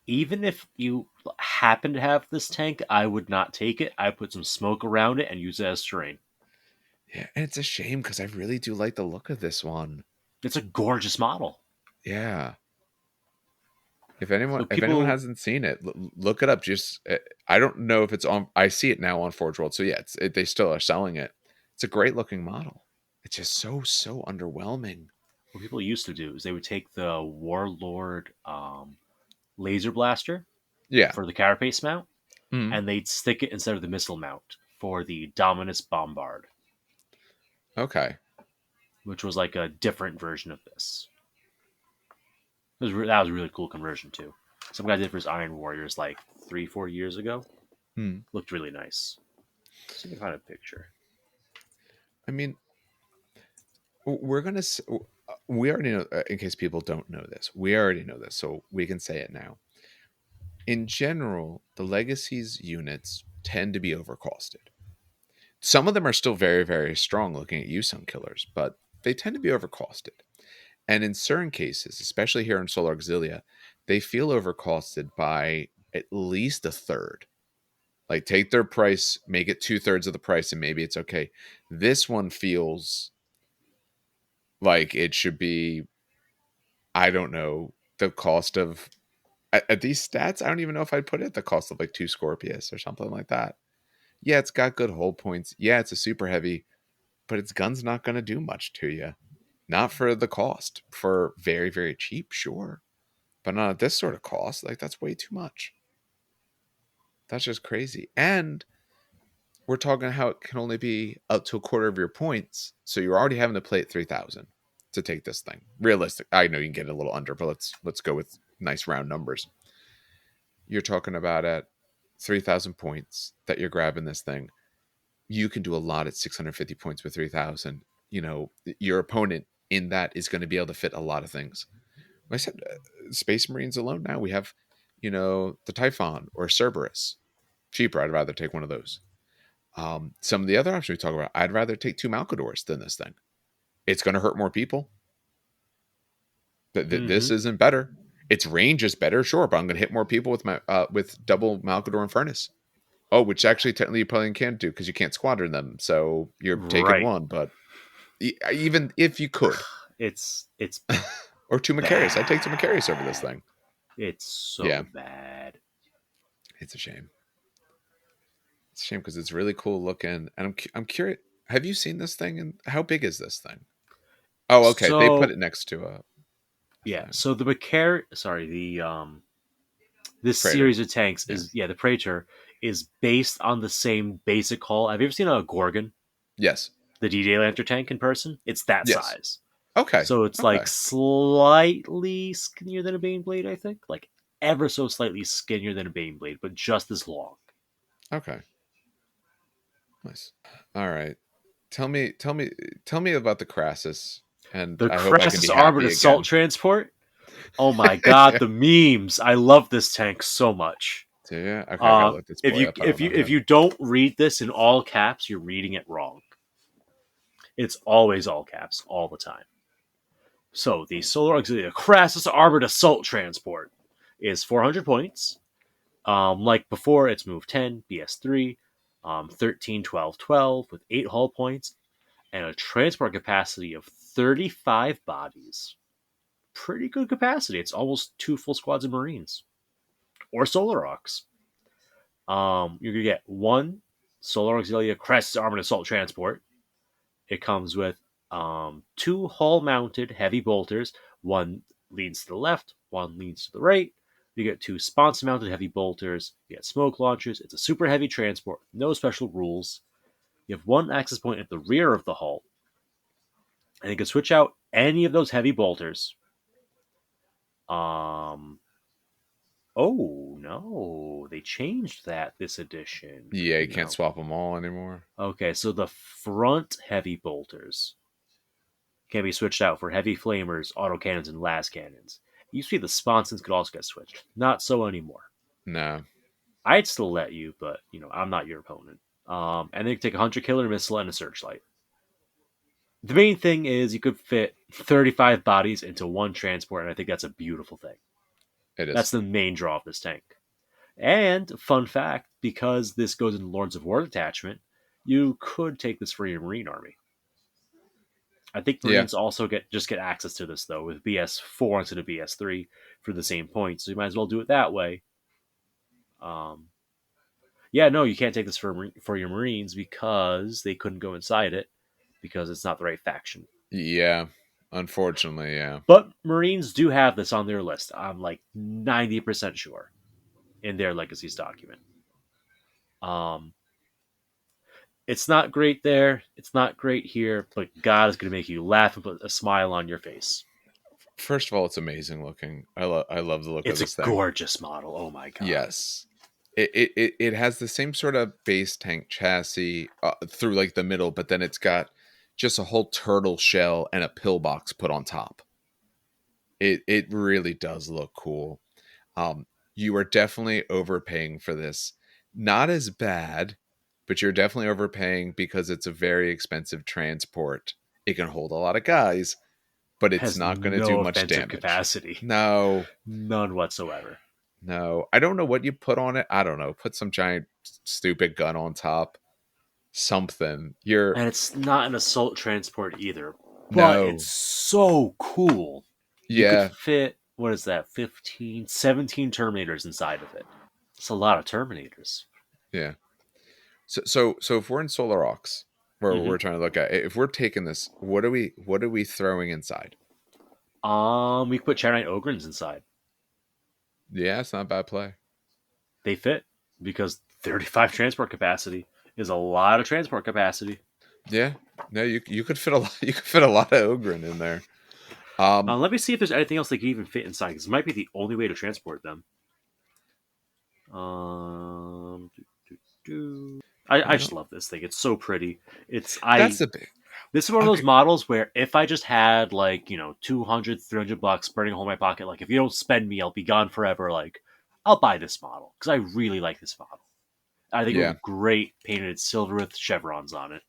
Even if you happen to have this tank, I would not take it. I put some smoke around it and use it as terrain. Yeah, and it's a shame because I really do like the look of this one. It's a gorgeous model. Yeah. So If anyone people, hasn't seen it, look it up. Just I don't know if it's on. I see it now on Forge World. So yeah, they still are selling it. It's a great looking model. It's just so underwhelming. What people used to do is they would take the Warlord laser blaster Yeah. for the carapace mount, Mm. and they'd stick it instead of the missile mount for the Dominus Bombard, Okay. which was like a different version of this. That was a really cool conversion too. Some guy did for his Iron Warriors like 3-4 years ago. Mm. Looked really nice. See if I can find a picture. I mean, we're gonna. We already know. In case people don't know this, we already know this, so we can say it now. In general, the Legacies units tend to be overcosted. Some of them are still very strong looking at you, some killers, but they tend to be overcosted. And in certain cases, especially here in Solar Auxilia, they feel overcosted by at least a third. Like take their price, make it 2/3 of the price, and maybe it's okay. This one feels like it should be, I don't know, the cost of at these stats. I don't even know if I'd put it at the cost of like 2 Scorpius or something like that. Yeah, it's got good hull points. Yeah, it's a super heavy, but its gun's not going to do much to you. Not for the cost. For very cheap, sure. But not at this sort of cost. Like, that's way too much. That's just crazy. And we're talking how it can only be up to a quarter of your points. So you're already having to play at 3,000 to take this thing. Realistic. I know you can get it a little under, but let's go with nice round numbers. You're talking about at 3,000 points that you're grabbing this thing. You can do a lot at 650 points with 3,000. You know, your opponent in that is going to be able to fit a lot of things. Like I said, Space Marines alone now, we have, the Typhon or Cerberus. Cheaper, I'd rather take one of those. Some of the other options we talk about, I'd rather take 2 Malcadors than this thing. It's going to hurt more people. This Mm-hmm. isn't better. Its range is better, sure, but I'm going to hit more people with my with double Malcador Infernus. Oh, which actually technically you probably can't do because you can't squadron them, so you're taking Right. one. But even if you could, It's or 2 Macharius, I'd take 2 Macharius over this bad. thing. It's Yeah, so bad. it's a shame. It's a shame because it's really cool looking, and I'm curious. Have you seen this thing? And how big is this thing? Oh, okay. They put So it next to a yeah, thing. so the the this Praetor. series of tanks Yeah. is the Praetor is based on the same basic hull. Have you ever seen a Gorgon, Yes. the D-Day Lantern tank in person? It's that Yes. size. Okay. So it's like Okay. slightly skinnier than a Baneblade, I think. Like ever so slightly skinnier than a Baneblade, but just as long. Okay. Nice. All right. Tell me about the Crassus, and The I hope I can Crassus be Armored happy Assault again. Transport. Oh my god, Yeah. the memes! I love this tank so much. So yeah. Okay. I gotta look this If boy you up. I don't if know you if him. you don't read this in all caps, you're reading it wrong. It's always all caps all the time. So the Solar Auxilia Crassus Armored Assault Transport is 400 points. Like before, it's move 10, BS3, 13, 12, 12 with 8 hull points and a transport capacity of 35 bodies. Pretty good capacity. It's almost 2 full squads of Marines or Solar Aux. You're going to get one Solar Auxilia Crassus Armored Assault Transport. It comes with 2 hull mounted heavy bolters. One leans to the left, one leans to the right. You get 2 sponsor mounted heavy bolters. You get smoke launchers. It's a super heavy transport, no special rules. You have one access point at the rear of the hull, and you can switch out any of those heavy bolters. Um. Oh no, they changed that this edition. Good Yeah. to You can't know. swap them all anymore. Okay, so the front heavy bolters can be switched out for heavy flamers, autocannons, and las cannons. It used to be the sponsons could also get switched. Not so anymore. No. I'd still let you, but I'm not your opponent. And then you can take a hunter killer missile and a searchlight. The main thing is you could fit 35 bodies into one transport, and I think that's a beautiful thing. It That's is. the main draw of this tank. And fun fact, because this goes in Lords of War detachment, you could take this for your Marine army. I think Yeah. Marines also get access to this though with BS4 instead of BS3 for the same point, so you might as well do it that way. Um, yeah, no, you can't take this for your Marines because they couldn't go inside it because it's not the right faction. Yeah, unfortunately, yeah. But Marines do have this on their list. I'm like 90% sure in their legacies document. Um, it's not great there. It's not great here, but God is going to make you laugh and put a smile on your face. First of all, it's amazing looking. I love the look of It's a this thing. gorgeous model. Oh my God. Yes. It has the same sort of base tank chassis through like the middle, but then it's got just a whole turtle shell and a pillbox put on top. It really does look cool. You are definitely overpaying for this. Not as bad, but you're definitely overpaying because it's a very expensive transport. It can hold a lot of guys, but it's Has not going to do no much offensive damage. capacity. No, None whatsoever. no. I don't know what you put on it. I don't know. Put some giant stupid gun on top. Something. You're And it's not an assault transport either, but it's no. so cool. You could Yeah, fit, what is that, 15, 17 Terminators inside of it. It's a lot of Terminators. yeah. So if we're in Solar Aux, where Mm-hmm. we're trying to look at, if we're taking this, what are we throwing inside? We could put Charonite Ogrins inside. Yeah, it's not a bad play. They fit because 35 transport capacity is a lot of transport capacity. Yeah, no, you could fit a lot. You could fit a lot of Ogren in there. Um, Let me see if there's anything else they could even fit inside because it might be the only way to transport them. Do, do, do. I you just know, love this thing. It's so pretty. It's that's I the big. This is one of those Okay, models where if I just had like, 200, $300 burning a hole in my pocket, like if you don't spend me, I'll be gone forever. Like, I'll buy this model because I really like this model. I think it would yeah. be great painted silver with chevrons on it.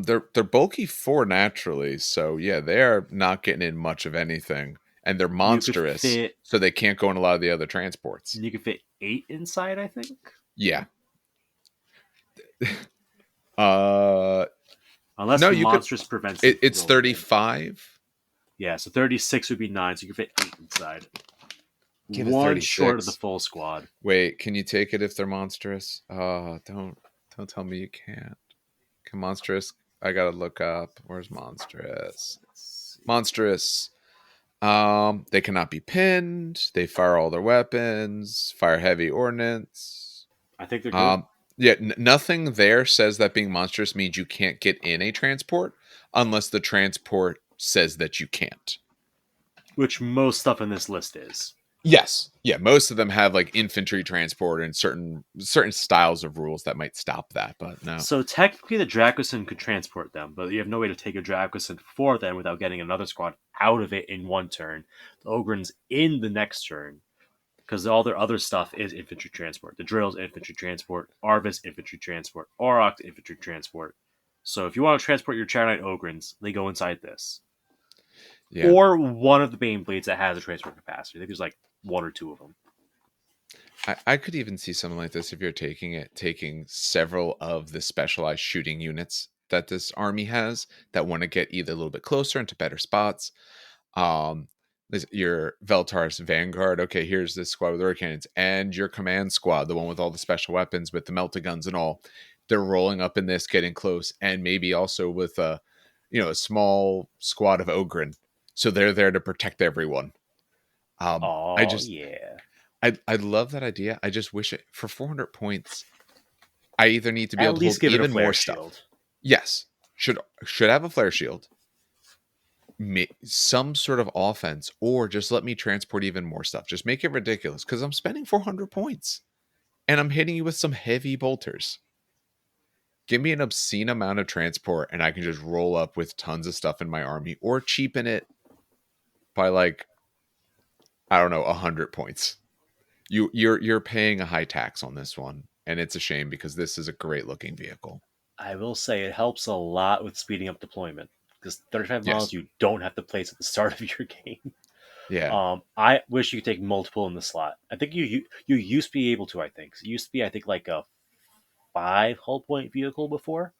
They're bulky four naturally, so yeah, they are not getting in much of anything, and they're You could monstrous, fit, so they can't go in a lot of the other transports. you could fit 8 inside, I think. Yeah. Uh, no, Unless you could. monstrous prevents them from It's going in. 35. Yeah, so 36 would be 9, so you could fit 8 inside. Give it One short of the 36. full squad. Wait, can you take it if they're monstrous? Don't tell me you can't. Can monstrous? I gotta look up. Where's monstrous? Let's see. Monstrous. They cannot be pinned. They fire all their weapons. Fire heavy ordnance. I think they're good. Um, yeah, nothing there says that being monstrous means you can't get in a transport unless the transport says that you can't. Which most stuff in this list is. Yes. Yeah, most of them have like infantry transport and certain styles of rules that might stop that, but no. So technically, the Dracoson could transport them, but you have no way to take a Dracoson for them without getting another squad out of it in one turn. The Ogren's in the next turn because all their other stuff is infantry transport. The Drill's infantry transport, Arvis infantry transport, Aurochs infantry transport. So if you want to transport your Charonite Ogrins, they go inside this. Yeah. Or one of the Baneblades that has a transport capacity. I think there's like one or two of them. I could even see something like this if you're taking several of the specialized shooting units that this army has that want to get either a little bit closer into better spots. Your Veltar's Vanguard. Okay, here's this squad with air cannons, and your command squad, the one with all the special weapons with the melta guns and all. They're rolling up in this, getting close, and maybe also with a small squad of Ogren. So they're there to protect everyone. I Oh, just yeah. I love that idea. I just wish it for 400 points. I either need to be At able to hold least give it a even more flare stuff. shield. Yes, should have a flare shield, some sort of offense, or just let me transport even more stuff. Just make it ridiculous because I'm spending 400 points and I'm hitting you with some heavy bolters. Give me an obscene amount of transport and I can just roll up with tons of stuff in my army, or cheapen it by like I don't know 100 points. You're paying a high tax on this one, and it's a shame because this is a great looking vehicle. I will say it helps a lot with speeding up deployment because 35 Yes. miles you don't have to place at the start of your game. Yeah. I wish you could take multiple in the slot. I think you used to be able to. I think it used to be. I think like a 5 hull point vehicle before,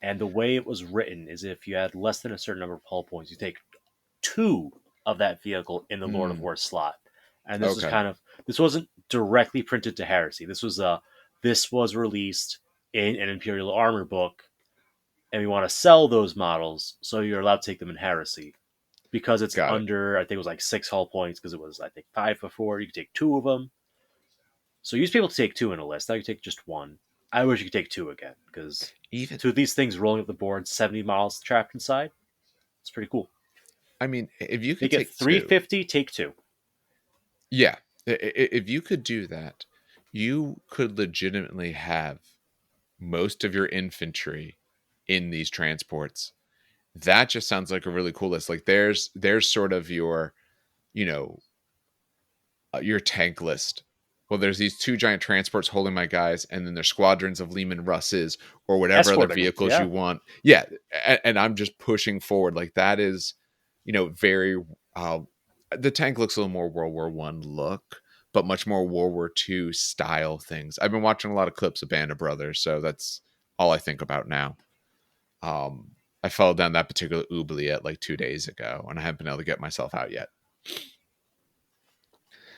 and the way it was written is if you had less than a certain number of hull points, you take 2 of that vehicle in the Lord of Mm, War slot. And okay. this wasn't directly printed to Heresy. This was this was released in an Imperial armor book, and we want to sell those models, so you're allowed to take them in Heresy. Because it's Got it. under, I think it was like 6 hull points, because it was, I think, 5 before. You could take 2 of them. So you used to be able to take 2 in a list. Now you take just 1. I wish you could take 2 again, because Even, 2 of these things rolling up the board, 70 models trapped inside, it's pretty cool. I mean, if you They could get take 2, 350, take 2. yeah, if you could do that, you could legitimately have most of your infantry in these transports. That just sounds like a really cool list. Like there's sort of you know your tank list. Well, there's these 2 giant transports holding my guys, and then there's squadrons of Lehman Russes or whatever other Escorting them, vehicles yeah. you want. Yeah, and I'm just pushing forward. Like that is, very. The tank looks a little more World War I look, but much more World War II style things. I've been watching a lot of clips of Band of Brothers, so that's all I think about now. I fell down that particular oubliette like 2 days ago, and I haven't been able to get myself out yet.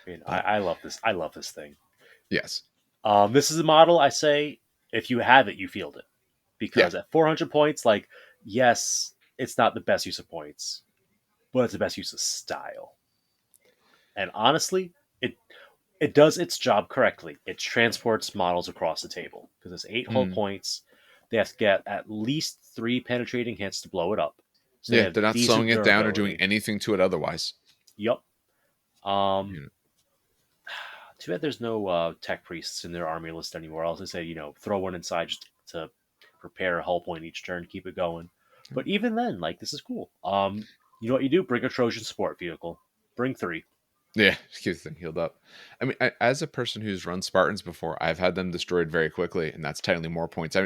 I mean, But I love this. I love this thing. yes, This is a model I say, if you have it, you field it. yeah, Because at 400 points, like, yes, it's not the best use of points, but it's the best use of style. And honestly, it it does its job correctly. It transports models across the table because it's 8 hull mm, points. They have to get at least 3 penetrating hits to blow it up, so they yeah. have They're not slowing decent it down or doing durability. anything to it otherwise. Yup. You Um, know, Too bad there's no tech priests in their army list anymore. Else they say, throw one inside just to prepare a hull point each turn, keep it going. But even then, like, this is cool. You know what you do? Bring a Trojan support vehicle. Bring 3. yeah, just keep the thing healed up. I mean, as a person who's run Spartans before, I've had them destroyed very quickly, and that's technically more points. I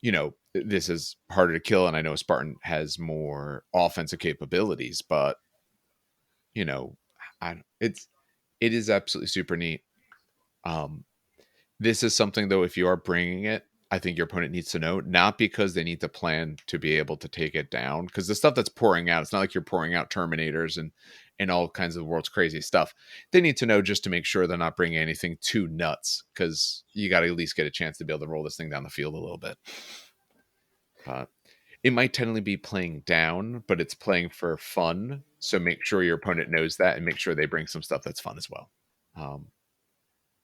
mean, this is harder to kill, and I know Spartan has more offensive capabilities, but you know, it is absolutely super neat. Um, This is something though, if you are bringing it, I think your opponent needs to know, not because they need to plan to be able to take it down, because the stuff that's pouring out, it's not like you're pouring out Terminators and all kinds of the world's crazy stuff. They need to know just to make sure they're not bringing anything too nuts, because you got to at least get a chance to be able to roll this thing down the field a little bit. It might technically be playing down, but it's playing for fun. So make sure your opponent knows that, and make sure they bring some stuff that's fun as well. Um,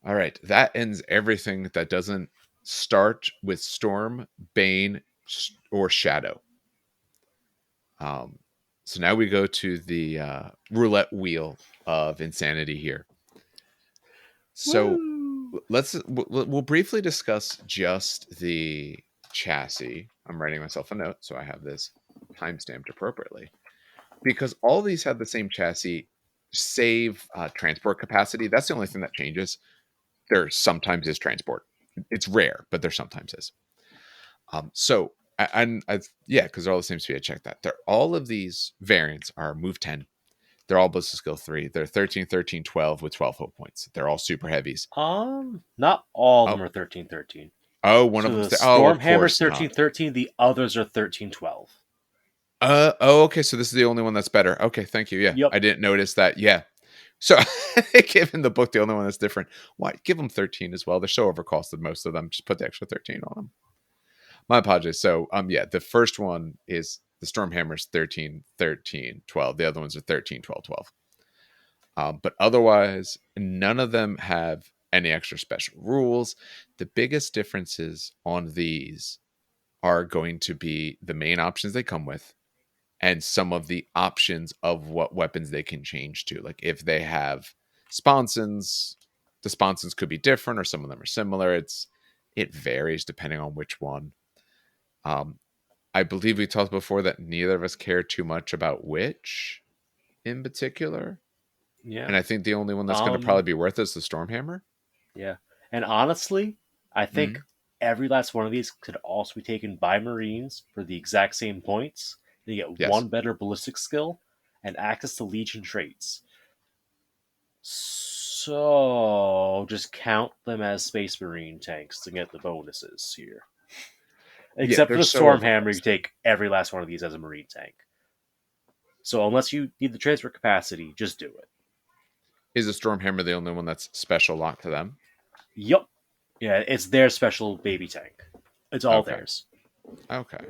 All right, that ends everything that doesn't start with Storm, Bane, or Shadow. Um, so now we go to the roulette wheel of insanity here. So Woo! we'll briefly discuss just the chassis. I'm writing myself a note so I have this timestamped appropriately, because all these have the same chassis, save transport capacity. That's the only thing that changes. There sometimes is transport. It's rare, but there sometimes is. So yeah, because they're all the same speed. I checked that. They're all of these variants are move 10. They're all ballistic skill 3. They're 13, 13, 12 with 12 hope points. They're all super heavies. Not all of Oh, them are 13-13. one of So them's the there. Oh, of Stormhammer's course thirteen not. thirteen. The others are 13-12. Okay. So this is the only one that's better. Okay, thank you. Yeah, Yep. I didn't notice that. Yeah. So given the book, the only one that's different. Why give them 13 as well? They're so overcosted, most of them. Just put the extra 13 on them. My apologies. So, yeah, the first one is the Stormhammer's 13, 13, 12. The other ones are 13, 12, 12. But otherwise, none of them have any extra special rules. The biggest differences on these are going to be the main options they come with and some of the options of what weapons they can change to. Like if they have sponsons, the sponsons could be different or some of them are similar. It varies depending on which one. Um, I believe we talked before that neither of us care too much about which in particular. Yeah. And I think the only one that's going to probably Um. be worth it is the Stormhammer. Yeah. And honestly, I think Mm, every last one of these could also be taken by Marines for the exact same points. They get yes. one better ballistic skill and access to Legion traits. So just count them as Space Marine tanks to get the bonuses here. Yeah, Except for they're the so Stormhammer, you overcosted. take every last one of these as a Marine tank. So unless you need the transfer capacity, just do it. Is the Stormhammer the only one that's special locked to them? Yup. Yeah, it's their special baby tank. It's all Okay. theirs. Okay.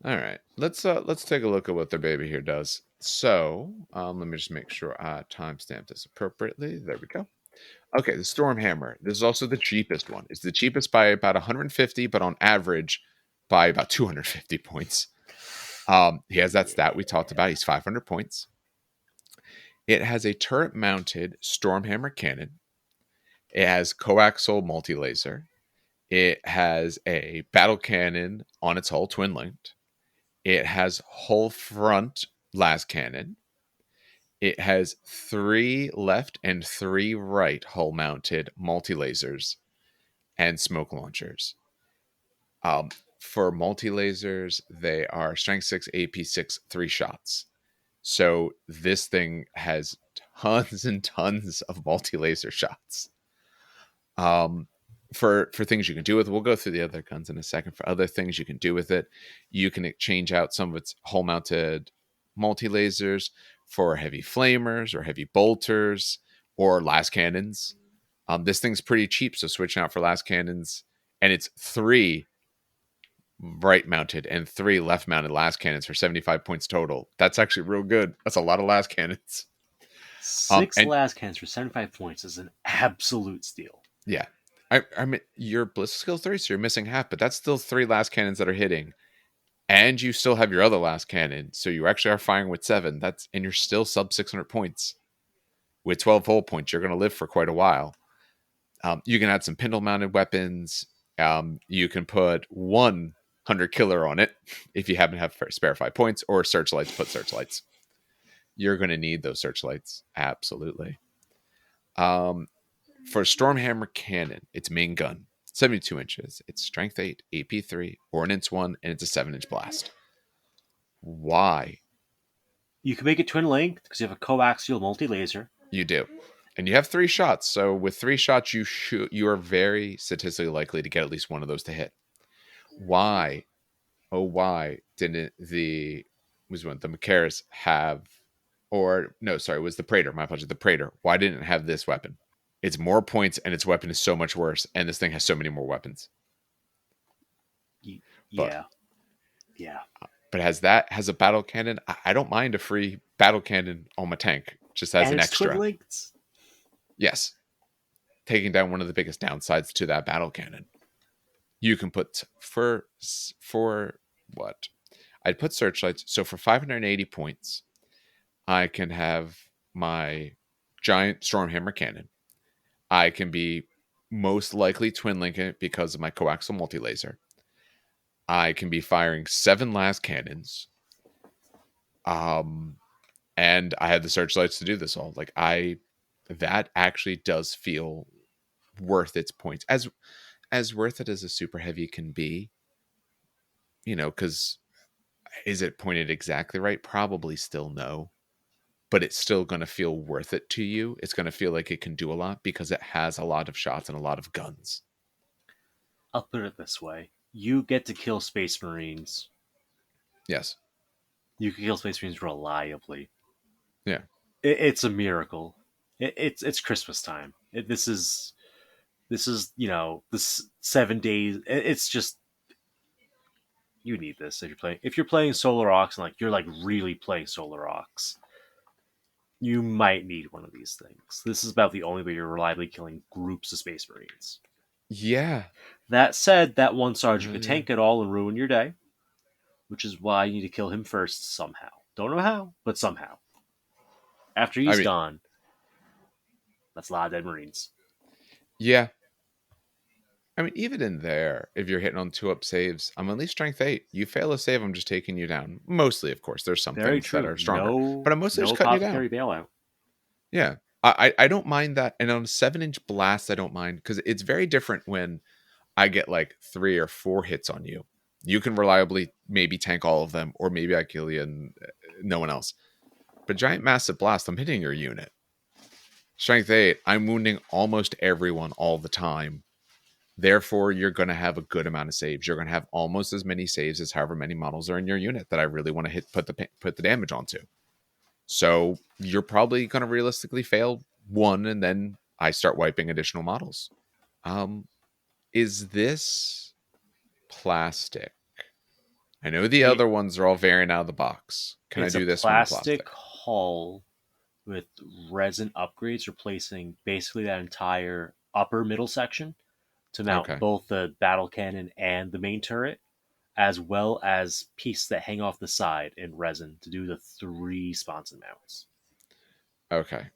All right. Let's take a look at what their baby here does. So let me just make sure I timestamp this appropriately. There we go. Okay, the Stormhammer. This is also the cheapest one. It's the cheapest by about 150, but on average by about 250 points. He has that stat we talked about. He's 500 points. It has a turret-mounted Stormhammer cannon. It has coaxial multi-laser. It has a battle cannon on its hull, twin-linked. It has hull front las cannon. It has 3 left and 3 right hull-mounted multi-lasers and smoke launchers. Um, for multi-lasers, they are strength 6, AP 6, 3 shots. So this thing has tons and tons of multi-laser shots. For things you can do with it, we'll go through the other guns in a second. For other things you can do with it, you can change out some of its hull-mounted multi-lasers for heavy flamers or heavy bolters or las cannons. This thing's pretty cheap, so switching out for las cannons, and it's 3 right mounted and 3 left mounted las cannons for 75 points total. That's actually real good. That's a lot of las cannons. 6 And las cannons for 75 points is an absolute steal. yeah, I mean, your ballistic skill 3, so you're missing half, but that's still 3 las cannons that are hitting, and you still have your other las cannon, so you actually are firing with 7. And you're still sub 600 points with 12 hull points. You're going to live for quite a while. You can add some pindle mounted weapons. You can put 100 killer on it if you happen to have spare 5 points, or searchlights. Put searchlights. You're going to need those searchlights, absolutely. For Stormhammer cannon, its main gun, 72 inches. It's strength 8, AP 3, ordnance 1, and it's a 7-inch blast. Why? You can make it twin linked because you have a coaxial multi laser. You do. And you have 3 shots. So with 3 shots, you are very statistically likely to get at least one of those to hit. Why? Oh, why didn't the Macharius have, or no, sorry, it was the Praetor. My apologies, the Praetor. Why didn't it have this weapon? It's more points, and its weapon is so much worse, and this thing has so many more weapons. Yeah. But has a battle cannon. I don't mind a free battle cannon on my tank, just as an extra. Twin linked? Yes. Taking down one of the biggest downsides to that battle cannon. You can put for what? I'd put searchlights. So for 580 points, I can have my giant Stormhammer cannon. I can be most likely twin linking it because of my coaxial multi-laser. I can be firing 7 las cannons. And I had the searchlights to do this all. That actually does feel worth its points. As worth it as a super heavy can be, because is it pointed exactly right? Probably still no. But it's still going to feel worth it to you. It's going to feel like it can do a lot because it has a lot of shots and a lot of guns. I'll put it this way. You get to kill Space Marines. Yes. You can kill Space Marines reliably. Yeah. It's a miracle. It's Christmas time. This is this 7 days. It's just, you need this if you're playing Solar Aux and you're really playing Solar Aux. You might need one of these things. This is about the only way you're reliably killing groups of Space Marines. Yeah. That said, that one sergeant could tank it all and ruin your day, which is why you need to kill him first somehow. Don't know how, but somehow. After he's gone, that's a lot of dead Marines. Yeah. I mean, even in there, if you're hitting on 2-up saves, I'm at least strength 8. You fail a save, I'm just taking you down. Mostly, of course. There's some things that are stronger. But I'm mostly just cutting you down. Bailout. Yeah. I don't mind that. And on a 7-inch blast, I don't mind. Because it's very different when I get 3 or 4 hits on you. You can reliably maybe tank all of them. Or maybe I kill you and no one else. But giant massive blast, I'm hitting your unit. Strength 8, I'm wounding almost everyone all the time. Therefore, you're going to have a good amount of saves. You're going to have almost as many saves as however many models are in your unit that I really want to put the damage onto. So you're probably going to realistically fail one, and then I start wiping additional models. Is this plastic? I know the It other ones are all variant out of the box. Can I it's a do this one in plastic plastic? hull with resin upgrades, replacing basically that entire upper middle section to mount Okay. both the battle cannon and the main turret, as well as pieces that hang off the side in resin to do the 3 sponson mounts. Okay.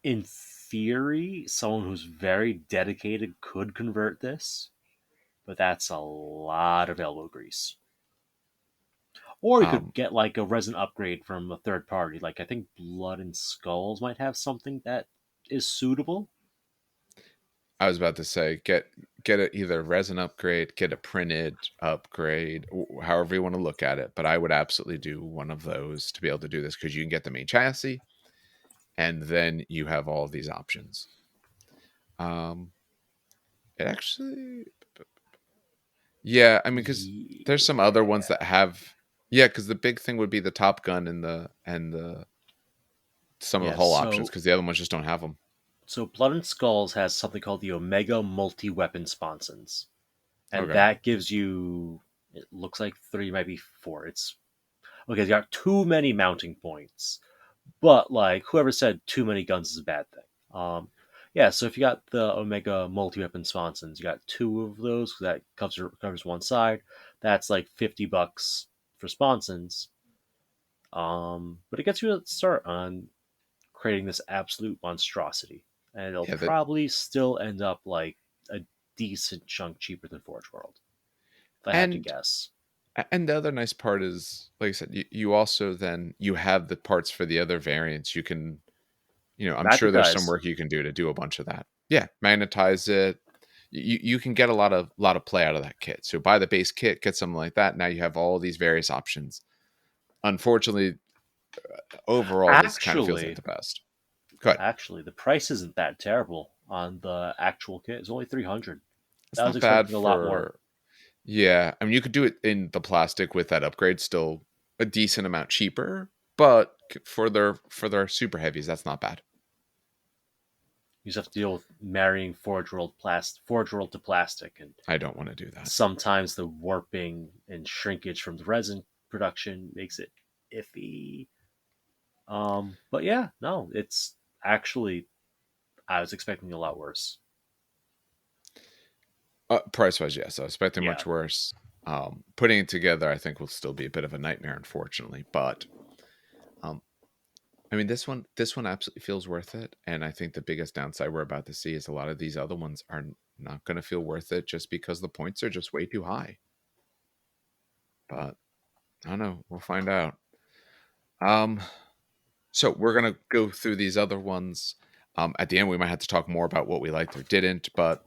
In theory, someone who's very dedicated could convert this, but that's a lot of elbow grease. Or you could Um, get like a resin upgrade from a third party. Like I think Blood and Skulls might have something that is suitable. I was about to say get a, either resin upgrade, get a printed upgrade, however you want to look at it. But I would absolutely do one of those to be able to do this because you can get the main chassis, and then you have all of these options. Um, it actually, yeah, I mean, because there's some other ones Yeah. that have, yeah, because the big thing would be the Top Gun and the some of the Yeah, hull options so because the other ones just don't have them. so Blood and Skulls has something called the Omega multi-weapon sponsons. And Okay, that gives you, it looks like 3, might be 4. It's okay, you got too many mounting points. But like whoever said too many guns is a bad thing. Yeah, so if you got the Omega multi-weapon sponsons, you got 2 of those that covers one side. That's like $50 for sponsons. But it gets you a start on creating this absolute monstrosity, and it'll yeah, that probably still end up like a decent chunk cheaper than Forge World, if I had to and guess. and the other nice part is, like I said, you also then you have the parts for the other variants. You can, I'm sure there's some Magnetize. work you can do to do a bunch of that. Yeah, magnetize it. You can get a lot of play out of that kit. So buy the base kit, get something like that. Now you have all these various options. Unfortunately, overall, this kind of feels like Actually, the best. Good. actually, the price isn't that terrible on the actual kit. It's only 300. It's I was not bad expecting a lot more. for. Yeah, I mean, you could do it in the plastic with that upgrade, still a decent amount cheaper, but for their super heavies, that's not bad. You just have to deal with marrying Forge World to plastic, and I don't want to do that. sometimes the warping and shrinkage from the resin production makes it iffy. But yeah, no, it's actually, I was expecting a lot worse. Price wise, yes, I was expecting Yeah, much worse. Putting it together, I think, will still be a bit of a nightmare, unfortunately. But um, I mean, this one absolutely feels worth it, and I think the biggest downside we're about to see is a lot of these other ones are not going to feel worth it just because the points are just way too high. But I don't know. We'll find out. Um, So we're gonna go through these other ones. At the end, we might have to talk more about what we liked or didn't, but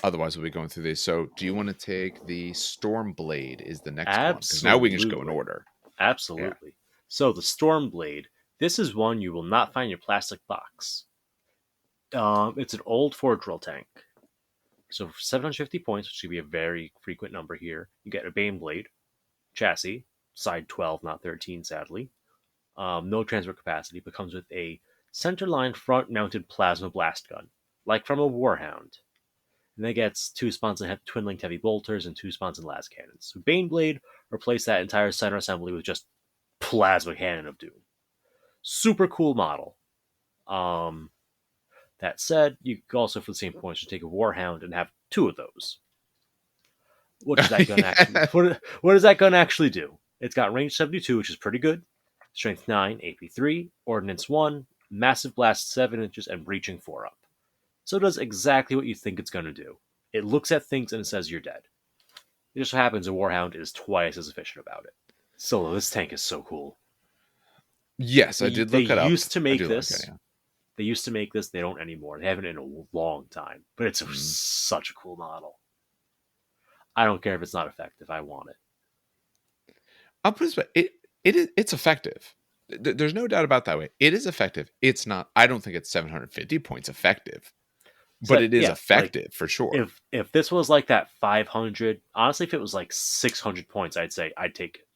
otherwise, we'll be going through these. So, do you want to take the Stormblade? Is the next one because now we can just go in absolutely. order. Yeah. Absolutely. So the Stormblade. This is one you will not find in your plastic box. It's an old Forge World tank. So for 750 points, which should be a very frequent number here, you get a Baneblade chassis, side 12, not 13, sadly. No transfer capacity, but comes with a centerline front-mounted plasma blast gun, like from a Warhound. And that gets 2 sponson twin-linked heavy bolters and 2 sponson las cannons. So Baneblade replaced that entire center assembly with just plasma cannon of doom. Super cool model. Um, that said, you could also, for the same points, just take a Warhound and have 2 of those. What does that gun actually? Yeah. What does that gun actually do? It's got range 72, which is pretty good. Strength 9, AP 3, Ordnance 1, Massive Blast 7 inches, and Breaching 4 up. So it does exactly what you think it's going to do. It looks at things and it says you're dead. It just so happens a Warhound is twice as efficient about it. So this tank is so cool. Yes, I They did they look it up. used to I make do like it. this. Yeah. They used to make this. They don't anymore. They haven't in a long time. But it's Mm. such a cool model. I don't care if it's not effective. I want it. I'll put it this way: it's effective. There's no doubt about that. Way it is effective. It's not. I don't think it's 750 points effective, but So it is yeah, like effective for sure. if this was like that 500, honestly, if it was like 600 points, I'd say I'd take it.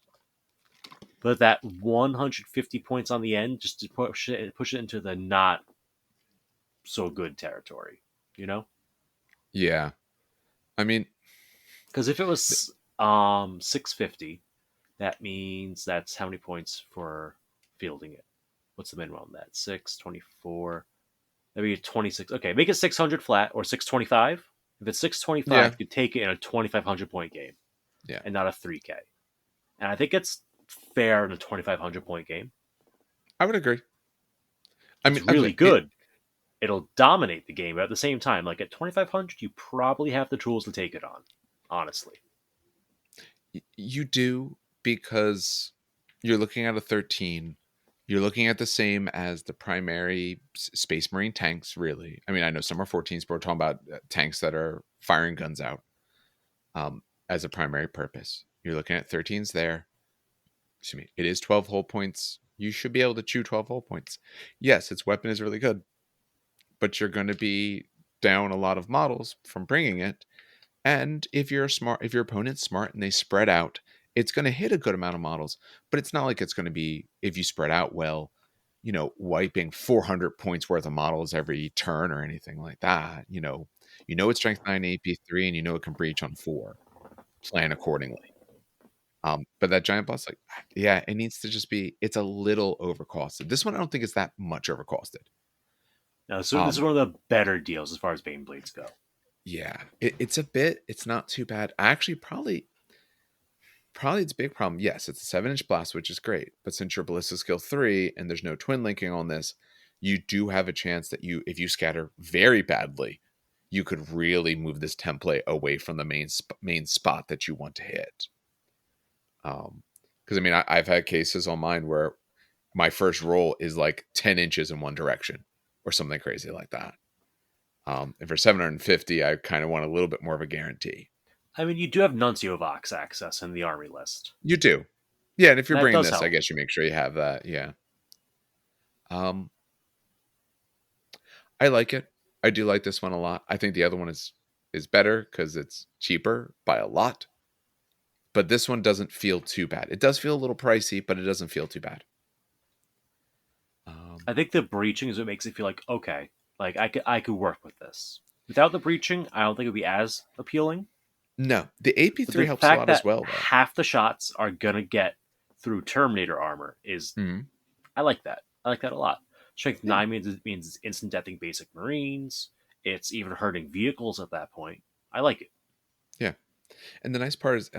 But that 150 points on the end, just to push it into the not so good territory, you know? Yeah. I mean, Because if it th- was 650, that means that's how many points for fielding it. What's the minimum on that? 624. Maybe 26. Okay, make it 600 flat or 625. If it's 625, yeah, you could take it in a 2,500 point game yeah, and not a 3K. And I think it's fair in a 2,500 point game. I would agree. I It's mean, I'm really saying it. good. It'll dominate the game, but at the same time, like at 2,500, you probably have the tools to take it on, honestly. You do, because you're looking at a 13. You're looking at the same as the primary Space Marine tanks, really. I mean, I know some are 14s, but we're talking about tanks that are firing guns out as a primary purpose. You're looking at 13s there. Excuse me. It is 12 hull points. You should be able to chew 12 hull points. Yes, its weapon is really good, but you're going to be down a lot of models from bringing it. And if your opponent's smart and they spread out, it's going to hit a good amount of models. But it's not like it's going to be, if you spread out well, wiping 400 points worth of models every turn or anything like that. It's strength 9 AP3, and it can breach on 4. Plan accordingly. But that giant boss, like, yeah, it needs to just be. It's a little overcosted. This one, I don't think it's that much overcosted. So this is Um, one of the better deals as far as Baneblades go. yeah, it's a bit. It's not too bad. I actually probably its big problem. Yes, it's a 7-inch blast, which is great. But since you're ballista skill 3 and there's no twin linking on this, you do have a chance that if you scatter very badly, you could really move this template away from the main spot that you want to hit. Because I mean, I've had cases on mine where my first roll is like 10 inches in one direction or something crazy like that. And for 750, I kind of want a little bit more of a guarantee. I mean, you do have Nuncio Vox access in the army list. You do. Yeah, and if you're That bringing does this, I help. guess you make sure you have that. Yeah. Um, I like it. I do like this one a lot. I think the other one is better because it's cheaper by a lot. But this one doesn't feel too bad. It does feel a little pricey, but it doesn't feel too bad. I think the breaching is what makes it feel like okay, like I could work with this. Without the breaching, I don't think it would be as appealing. No, the But AP3 the helps a fact lot as that well, though. half the shots are gonna get through Terminator armor is Mhm. I like that. I like that a lot. Strength Yeah, 9 means it's instant deathing basic Marines. It's even hurting vehicles at that point. I like it. yeah. And the nice part is,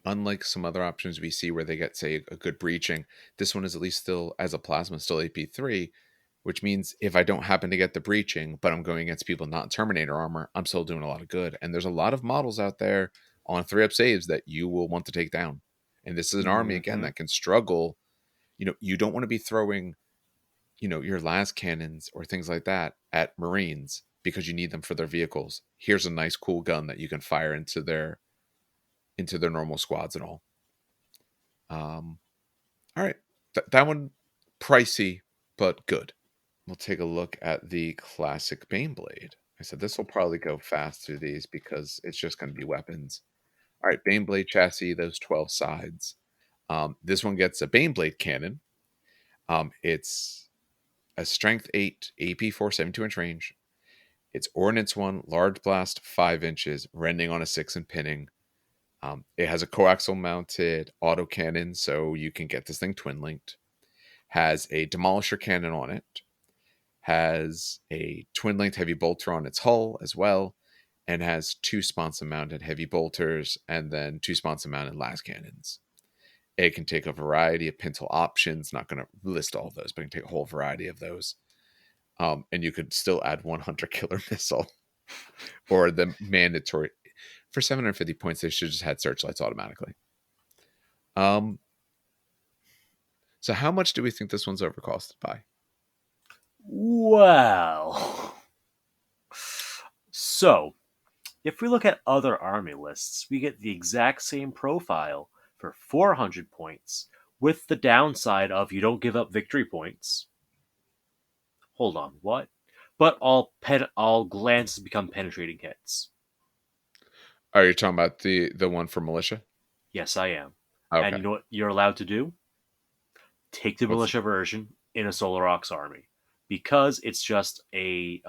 unlike some other options we see where they get, say, a good breaching, this one is at least still, as a plasma, still AP3, which means if I don't happen to get the breaching, but I'm going against people not in Terminator armor, I'm still doing a lot of good. And there's a lot of models out there on 3-up saves that you will want to take down. And this is an army, again, Mm-hmm. that can struggle. You don't want to be throwing, your las cannons or things like that at Marines because you need them for their vehicles. Here's a nice, cool gun that you can fire into their normal squads and all. All right, that one pricey but good. We'll take a look at the classic Baneblade. I said this will probably go fast through these because it's just going to be weapons. All right, Baneblade chassis, those 12 sides. This one gets a Baneblade cannon. It's a strength 8, AP4, 72-inch range. It's Ordnance 1, large blast, 5 inches, rending on a 6 and pinning. It has a coaxial mounted autocannon, so you can get this thing twin linked. Has a demolisher cannon on it. Has a twin linked heavy bolter on its hull as well. And has 2 sponson mounted heavy bolters and then 2 sponson mounted las cannons. It can take a variety of pintle options. Not going to list all of those, but it can take a whole variety of those. And you could still add one hunter killer missile or the mandatory. For 750 points, they should just had searchlights automatically. Um, so how much do we think this one's overcosted by? Well, so if we look at other army lists, we get the exact same profile for 400 points, with the downside of you don't give up victory points. Hold on, what? But all glances become penetrating hits. Are you talking about the one for militia? Yes, I am. And you Okay. know what you're allowed to do? Take the What's militia version in a Solar Ox army. because it's just a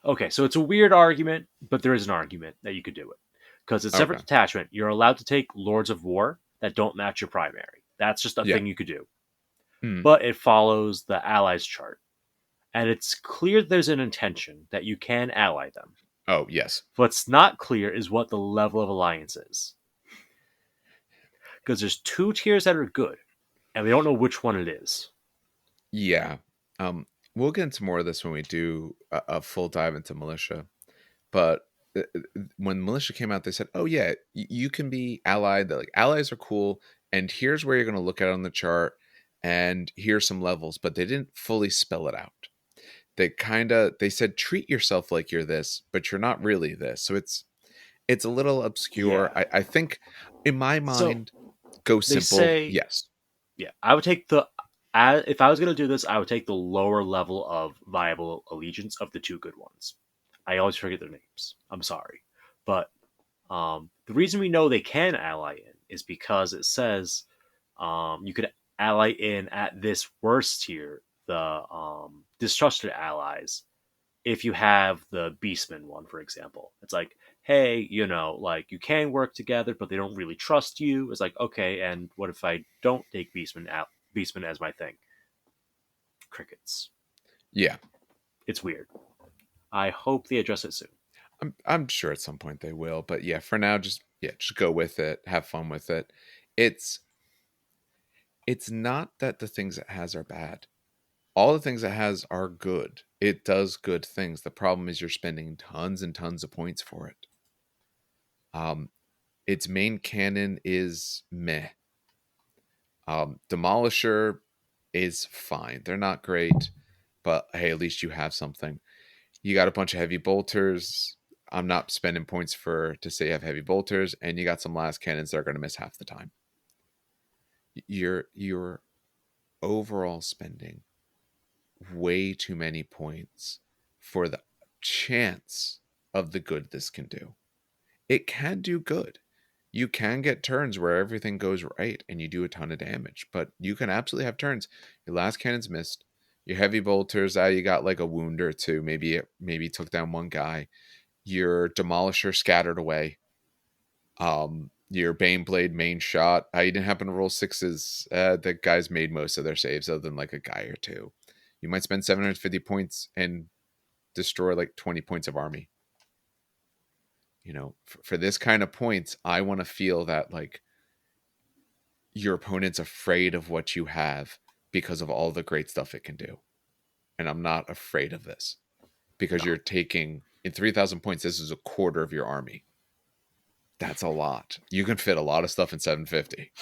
okay. So it's a weird argument, but there is an argument that you could do it because it's separate Okay. detachment. You're allowed to take Lords of War that don't match your primary. That's just a Yeah. thing you could do, Hmm. but it follows the allies chart, and it's clear there's an intention that you can ally them. Oh, yes. What's not clear is what the level of alliance is, because there's two tiers that are good, and we don't know which one it is. Yeah. We'll get into more of this when we do a full dive into militia. But when militia came out, they said, "Oh yeah, you can be allied. That like allies are cool, and here's where you're going to look at it on the chart, and here's some levels." But they didn't fully spell it out. They said treat yourself like you're this, but you're not really this. So it's a little obscure. Yeah. I think in my So mind, go they simple. say, Yes. yeah, I would take if I was going to do this, I would take the lower level of viable allegiance of the two good ones. I always forget their names. I'm sorry, but the reason we know they can ally in is because it says you could ally in at this worst tier, the distrusted allies, if you have the Beastman one, for example. It's like, hey, like you can work together, but they don't really trust you. It's like, okay, and what if I don't take Beastman as my thing? Crickets. Yeah. It's weird. I hope they address it soon. I'm sure at some point they will, but yeah, for now, just go with it, have fun with it. It's it's not that the things it has are bad. All the things it has are good. It does good things. The problem is you're spending tons and tons of points for it. Um, its main cannon is meh. Demolisher is fine. They're not great, but hey, at least you have something. You got a bunch of heavy bolters. I'm not spending points for to say you have heavy bolters, and you got some last cannons that are going to miss half the time. You're overall spending way too many points for the chance of the good this can do. It can do good. You can get turns where everything goes right and you do a ton of damage, but you can absolutely have turns. Your last cannon's missed. Your heavy bolters, you got like a wound or two. Maybe took down one guy. Your demolisher scattered away. Your Baneblade main shot. You didn't happen to roll sixes. The guys made most of their saves, other than like a guy or two. You might spend 750 points and destroy like 20 points of army. For this kind of points, I want to feel that like your opponent's afraid of what you have because of all the great stuff it can do. And I'm not afraid of this because No. you're taking in 3,000 points. This is a quarter of your army. That's a lot. You can fit a lot of stuff in 750.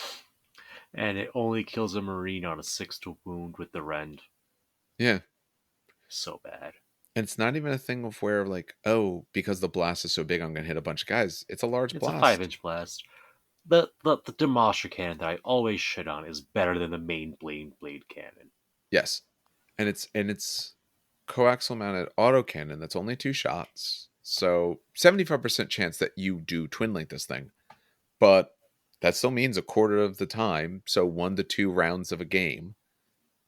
And it only kills a Marine on a 6 to wound with the Rend. Yeah. So bad. And it's not even a thing of where like, oh, because the blast is so big, I'm going to hit a bunch of guys. It's a large It's a blast. 5-inch blast. The Demolisher cannon that I always shit on is better than the main Baneblade cannon. Yes. And it's coaxial mounted autocannon that's only 2 shots. So 75% chance that you do twin link this thing. But that still means a quarter of the time, so 1 to 2 rounds of a game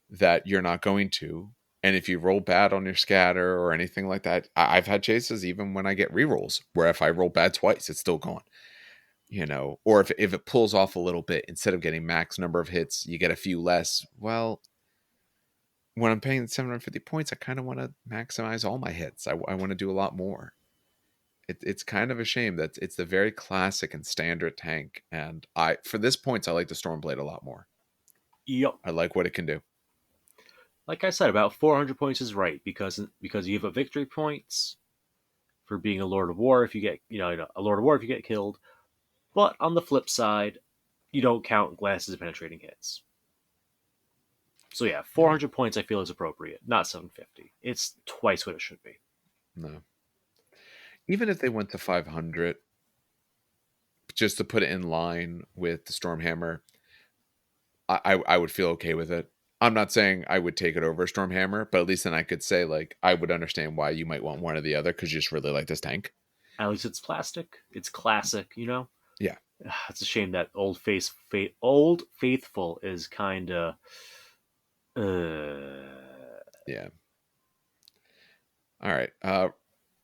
that you're not going to. And if you roll bad on your scatter or anything like that, I've had chases even when I get rerolls where if I roll bad twice, it's still gone. Or if it pulls off a little bit, instead of getting max number of hits, you get a few less. Well, when I'm paying 750 points, I kind of want to maximize all my hits. I want to do a lot more. It's kind of a shame that it's the very classic and standard tank. And for this points, I like the Stormblade a lot more. Yup. I like what it can do. Like I said, about 400 points is right because you have a victory points for being a Lord of War if you get a Lord of War if you get killed. But on the flip side, you don't count glances penetrating hits. So yeah, Yeah. 400 points I feel is appropriate, not 750. It's twice what it should be. No. Even if they went to 500, just to put it in line with the Stormhammer, I would feel okay with it. I'm not saying I would take it over Stormhammer, but at least then I could say like I would understand why you might want one or the other because you just really like this tank. At least it's plastic. It's classic, Yeah. It's a shame that Old Faithful is kind of. Yeah. All right. Why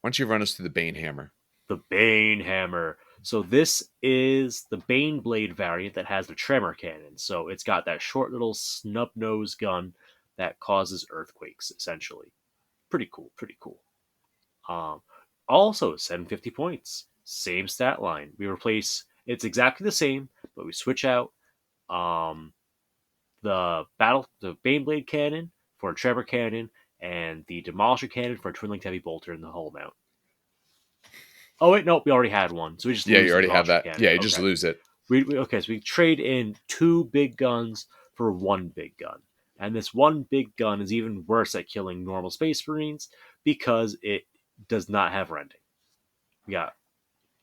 don't you run us through the Banehammer? The Banehammer. So this is the Baneblade variant that has the tremor cannon. So it's got that short little snub nose gun that causes earthquakes, essentially. Pretty cool, pretty cool. Um, Also 750 points. Same stat line. We replace it's exactly the same, but we switch out um the Baneblade cannon for a Tremor cannon and the Demolisher cannon for a twin linked heavy bolter in the hull mount. Oh wait, nope, we already had one, so we just Yeah, you lose the already have Demolisher that. cannon. Yeah, you just Okay, lose it. okay, so we trade in two big guns for one big gun, and this one big gun is even worse at killing normal Space Marines because it does not have rending. We got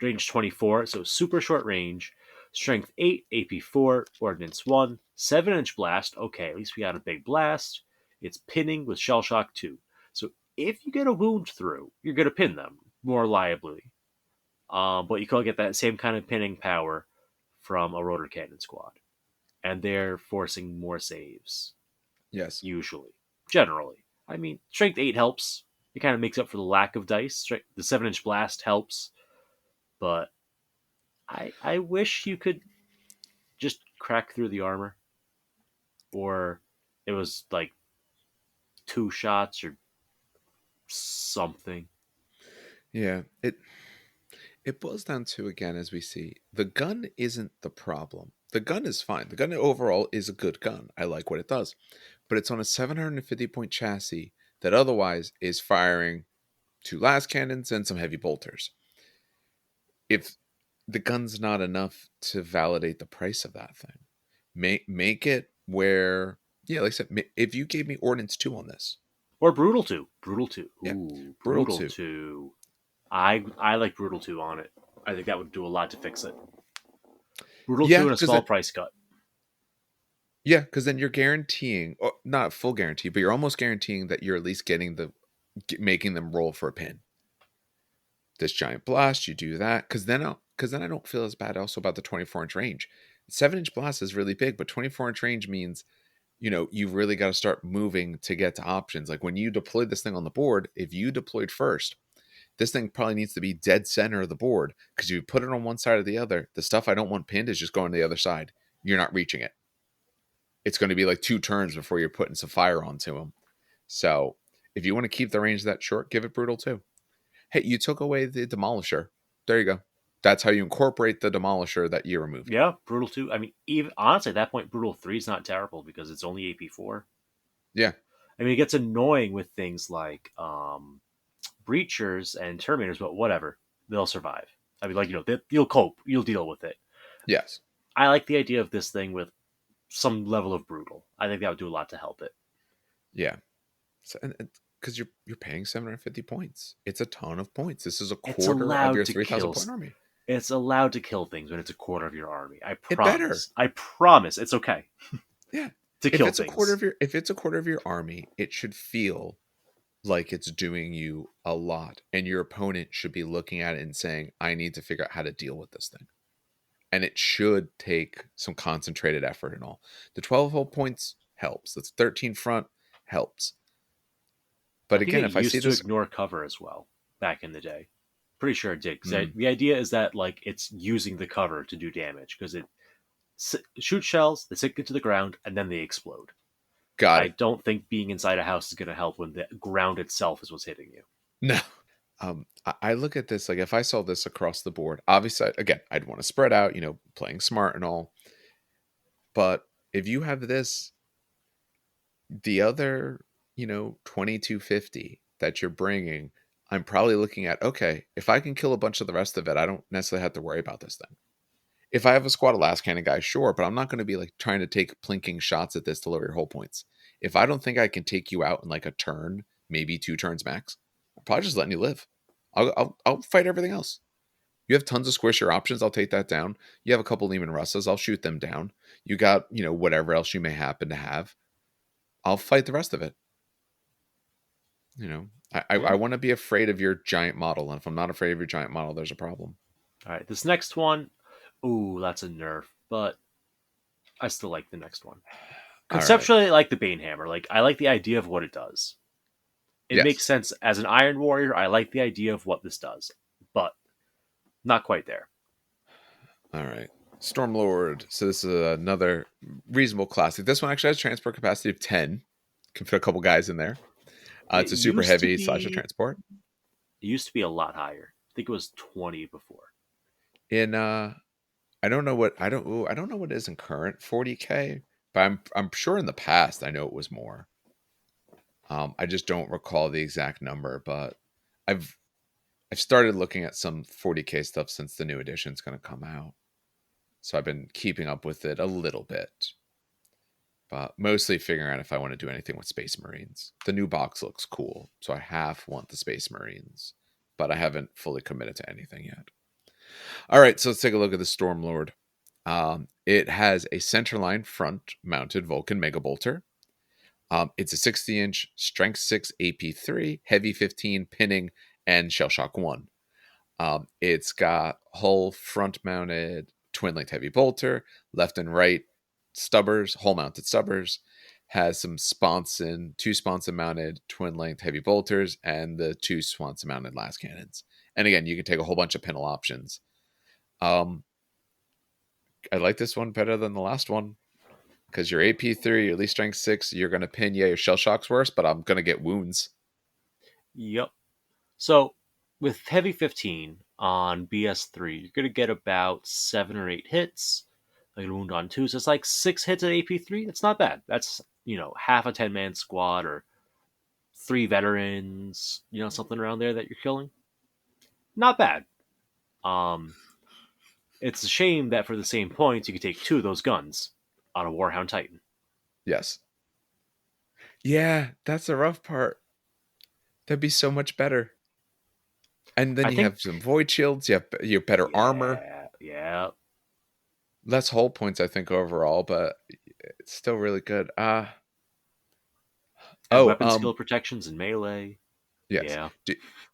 range 24, so super short range, strength 8, AP 4, ordnance 1, 7-inch blast. Okay, at least we got a big blast. It's pinning with shell shock 2. So if you get a wound through, you're going to pin them more reliably. But you can get that same kind of pinning power from a rotor cannon squad. And they're forcing more saves, Yes. usually. Generally. I mean, strength 8 helps. It kind of makes up for the lack of dice. The 7-inch blast helps. But I wish you could just crack through the armor, or it was like two shots or something. Yeah. It boils down to, again, as we see, the gun isn't the problem. The gun is fine. The gun overall is a good gun. I like what it does. But it's on a 750 point chassis that otherwise is firing two las cannons and some heavy bolters. If the gun's not enough to validate the price of that thing, make it where, yeah, like I said, if you gave me Ordnance 2 on this, Or brutal two, brutal two. yeah, Ooh, Brutal brutal 2. two. I like brutal two on it. I think that would do a lot to fix it. Brutal two Yeah, and a because small price cut. yeah, because then you're guaranteeing, or not full guarantee, but you're almost guaranteeing that you're at least getting making them roll for a pin. This giant blast, you do that, because then I don't feel as bad also about the 24-inch range. 7-inch blast is really big, but 24-inch range means you've really got to start moving to get to options. Like when you deploy this thing on the board, if you deployed first, this thing probably needs to be dead center of the board because you put it on one side or the other. The stuff I don't want pinned is just going to the other side. You're not reaching it. It's going to be like 2 turns before you're putting some fire onto them. So if you want to keep the range that short, give it brutal too. Hey, you took away the demolisher. There you go. That's how you incorporate the demolisher that you removed. Yeah, brutal two. I mean, even honestly, at that point, brutal three is not terrible because it's only AP4. Yeah. I mean, it gets annoying with things like breachers and terminators, but whatever, they'll survive. I mean, like you'll cope, you'll deal with it. Yes. I like the idea of this thing with some level of brutal. I think that would do a lot to help it. Yeah. So, and because you're paying 750 points, it's a ton of points. This is a It's quarter of allowed your to 3,000 kill. point army. It's allowed to kill things when it's a quarter of your army. I It better. promise. I promise. It's okay Yeah. to If kill it's a quarter things. of your army, it should feel like it's doing you a lot, and your opponent should be looking at it and saying, "I need to figure out how to deal with this thing." And it should take some concentrated effort and all. The 12 whole points helps. That's 13 front helps. I But think again, it if I see used to this, ignore cover as well back in the day. Pretty sure it did. Because mm, the idea is that like it's using the cover to do damage because it shoots shells, they sink into the ground, and then they explode. got I it. don't think being inside a house is going to help when the ground itself is what's hitting you. No. I look at this like if I saw this across the board, obviously, again, I'd want to spread out, playing smart and all. But if you have this, the other, 2250 that you're bringing, I'm probably looking at, okay, if I can kill a bunch of the rest of it, I don't necessarily have to worry about this thing. If I have a squad of last cannon guys, sure, but I'm not going to be like trying to take plinking shots at this to lower your hull points. If I don't think I can take you out in like a turn, maybe 2 turns max, I'm probably just letting you live. I'll fight everything else. You have tons of squisher options. I'll take that down. You have a couple Lehman Russes. I'll shoot them down. You got, whatever else you may happen to have. I'll fight the rest of it. I Yeah. want to be afraid of your giant model. And if I'm not afraid of your giant model, there's a problem. All right. This next one, ooh, that's a nerf, but I still like the next one. All right. Conceptually, I like the Banehammer. Like I like the idea of what it does. It makes sense. As an Iron Warrior, I like the idea of what this does, but not quite there. All right. Stormlord. So this is another reasonable classic. This one actually has transport capacity of 10. Can fit a couple guys in there. It It's a super used to heavy / a be. transport. It used to be a lot higher. I think it was 20 before. In I don't know what I don't know what it is in current 40K, but I'm sure in the past I know it was more. I just don't recall the exact number, but I've started looking at some 40K stuff since the new edition's going to come out. So I've been keeping up with it a little bit. But mostly figuring out if I want to do anything with Space Marines. The new box looks cool, so I half want the Space Marines, but I haven't fully committed to anything yet. All right, so let's take a look at the Stormlord. It has a centerline front mounted Vulcan Mega Bolter. It's a 60-inch, strength 6 AP3, heavy 15, pinning, and shell shock 1. It's got hull front mounted twin linked heavy bolter, left and right stubbers, hull mounted stubbers, has some two sponson mounted twin linked heavy bolters, and the 2 swanson mounted last cannons. And again, you can take a whole bunch of pintle options. I like this one better than the last one because your AP3, your least strength 6, you're going to pin. Yeah, your shell shock's worse, but I'm going to get wounds. Yep. So with heavy 15 on BS3, you're going to get about 7 or 8 hits. Like a wound on 2, so it's like 6 hits at AP3. That's not bad. That's, half a 10-man squad or 3 veterans, something around there that you're killing. Not bad. It's a shame that for the same points, you could take 2 of those guns on a Warhound Titan. Yes. Yeah, that's the rough part. That'd be so much better. And then have some void shields. You have better armor. Yeah. Less hull points, I think, overall, but it's still really good. Weapon skill protections and melee. Yes. Yeah.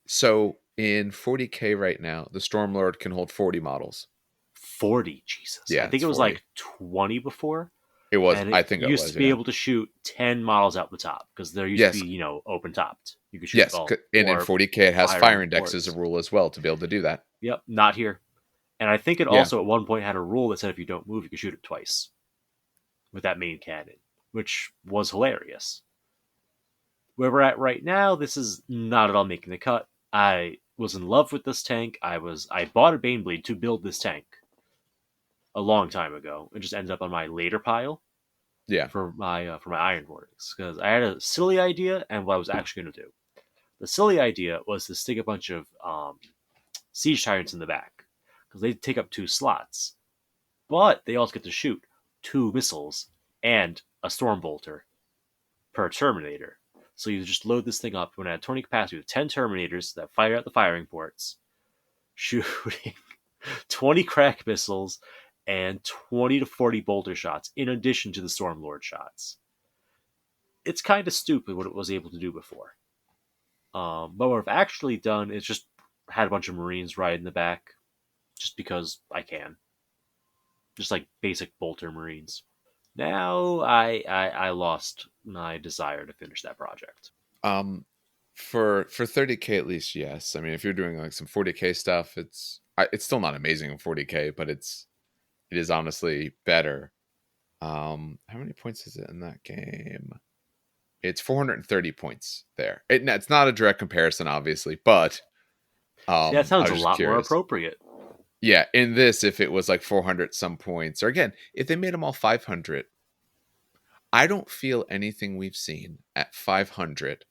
So in 40K right now, the Stormlord can hold 40 models. 40, Jesus. Yeah, I think it was 40. like 20 before. It was. And I think it was. Used to be able to shoot 10 models out the top because there used to be, open topped. You could shoot and in 40K it has fire index as a rule as well to be able to do that. Yep, not here. And I think it also at one point had a rule that said if you don't move, you can shoot it twice with that main cannon, which was hilarious. Where we're at right now, this is not at all making the cut. I was in love with this tank. I bought a Baneblade to build this tank a long time ago. It just ended up on my later pile. Yeah. For my Iron Warriors, because I had a silly idea and what I was actually going to do. The silly idea was to stick a bunch of siege tyrants in the back because they take up 2 slots, but they also get to shoot 2 missiles and a storm bolter per Terminator. So you just load this thing up when at 20 capacity with 10 Terminators that fire at the firing ports, shooting 20 crack missiles and 20 to 40 bolter shots in addition to the Stormlord shots. It's kind of stupid what it was able to do before. But what I've actually done is just had a bunch of Marines ride in the back just because I can. Just like basic bolter Marines. Now I lost my desire to finish that project. For 30K at least, yes. I mean, if you're doing like some 40K stuff, it's still not amazing in 40K, but it is honestly better. How many points is it in that game? It's 430 points there. It's not a direct comparison, obviously, but that sounds a lot more appropriate. Yeah, in this, if it was like 400 some points, or again, if they made them all 500, I don't feel anything we've seen at 500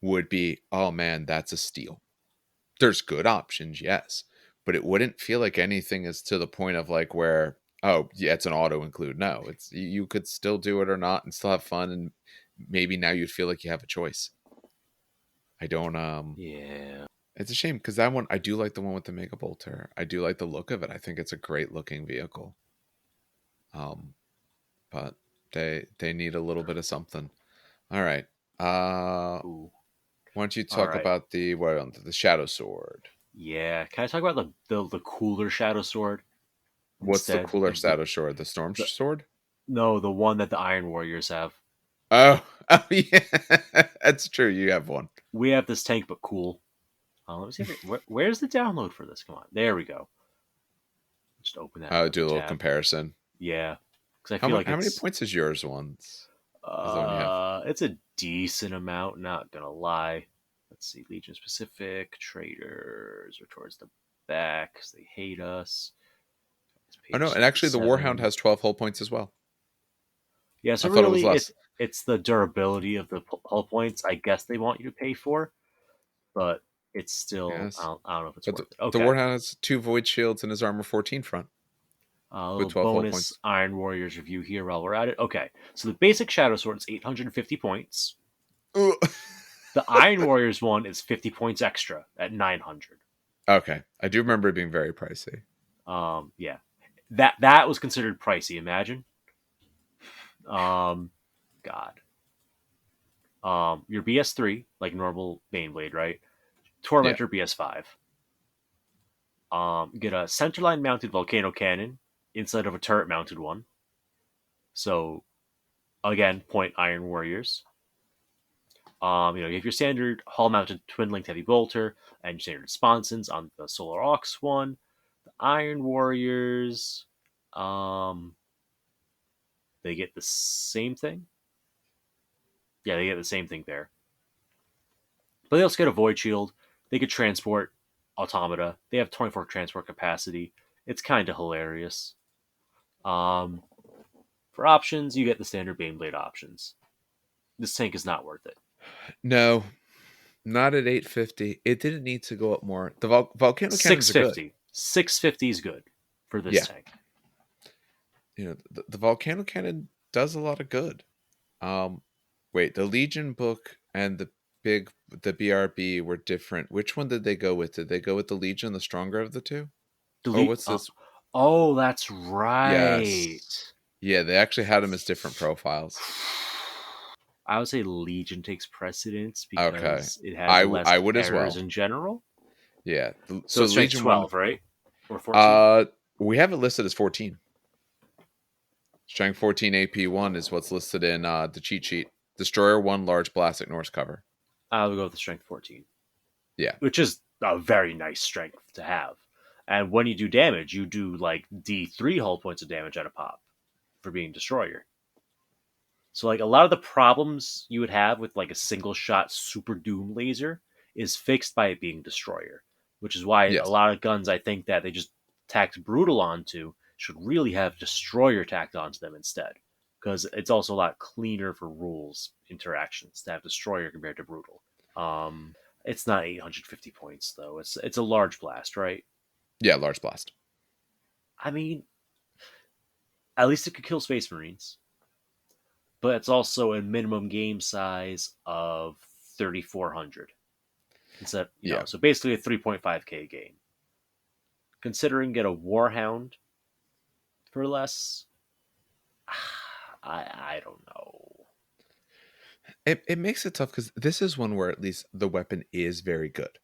would be, oh man, that's a steal. There's good options, yes, but it wouldn't feel like anything is to the point of like where, oh yeah, it's an auto include. No, it's you could still do it or not and still have fun, and maybe now you'd feel like you have a choice. I don't Yeah. It's a shame because that one, I do like the one with the Mega Bolter. I do like the look of it. I think it's a great looking vehicle. But they need a little bit of something. All right. Why don't you talk about the Shadowsword? Yeah. Can I talk about the cooler Shadowsword? What's the cooler Shadowsword? The Stormsword? No, the one that the Iron Warriors have. Oh yeah, that's true. You have one. we have this tank, but cool. Let me see where's the download for this? Come on, there we go. Just open that in I'll another do a little tab. comparison. Yeah, because I How feel much? like How many points is yours? Ones is the one you have. it's a decent amount. Not gonna lie. Let's see, Legion specific traders are towards the back because they hate us. It's Oh no, page and actually, the Warhound 77. has 12 hull points as well. Yeah, I so thought it was really, less. it's the durability of the hull points. I guess they want you to pay for, but it's still Yes, I don't know if it's but worth it. the Okay, Warhound has 2 void shields in his armor 14 front a with little 12 hull bonus points. Iron Warriors review here while we're at it. Okay, so the basic Shadowsword is 850 points. Ooh. The Iron Warriors one is 50 points extra at 900. Okay, I do remember it being very pricey. Yeah, that was considered pricey. Imagine, um, God, your BS3 like normal Baneblade, right? Yeah. Tormentor BS5. Get a centerline mounted volcano cannon instead of a turret mounted one. So again, point Iron Warriors. You have your standard hull mounted twin linked heavy bolter and your standard sponsons on the Solar Aux one. The Iron Warriors, um, they get the same thing. Yeah, they get the same thing there. But they also get a Void Shield. They could transport Automata. They have 24 transport capacity. It's kind of hilarious. Um, for options, you get the standard Baneblade options. This tank is not worth it. No, not at 850. It didn't need to go up more. The volcano cannons are good. 650. 650 is good for this Yeah, tank. the volcano cannon does a lot of good. Um, wait, the Legion book and the BRB were different. Which one did they go with? Did they go with the Legion, the stronger of the two, or Delete. what's this? Oh, that's Yes, right. yeah, they actually had them as different profiles. I would say Legion takes precedence Okay, because it has less I would as errors well. in general. Yeah, So so it's strength Legion one. 12, right? Or 14? We have it listed as 14. Strength 14 AP1 is what's listed in the cheat sheet. Destroyer 1 large blast ignores cover. I'll go with the strength 14, Yeah. which is a very nice strength to have. And when you do damage, you do like D3 hull points of damage at a pop for being Destroyer. So like a lot of the problems you would have with like a single shot super doom laser is fixed by it being Destroyer, which is why a Yes. lot of guns I think that they just tacked Brutal onto should really have Destroyer tacked onto them instead, because it's also a lot cleaner for rules interactions to have Destroyer compared to Brutal. It's not 850 points though. It's a large blast, right? Yeah, large blast. I mean, at least it could kill Space Marines, but it's also a minimum game size of 3,400 instead. Yeah. So basically a 3.5k game. Considering get a Warhound for less, I don't know. It makes it tough because this is one where at least the weapon is very good.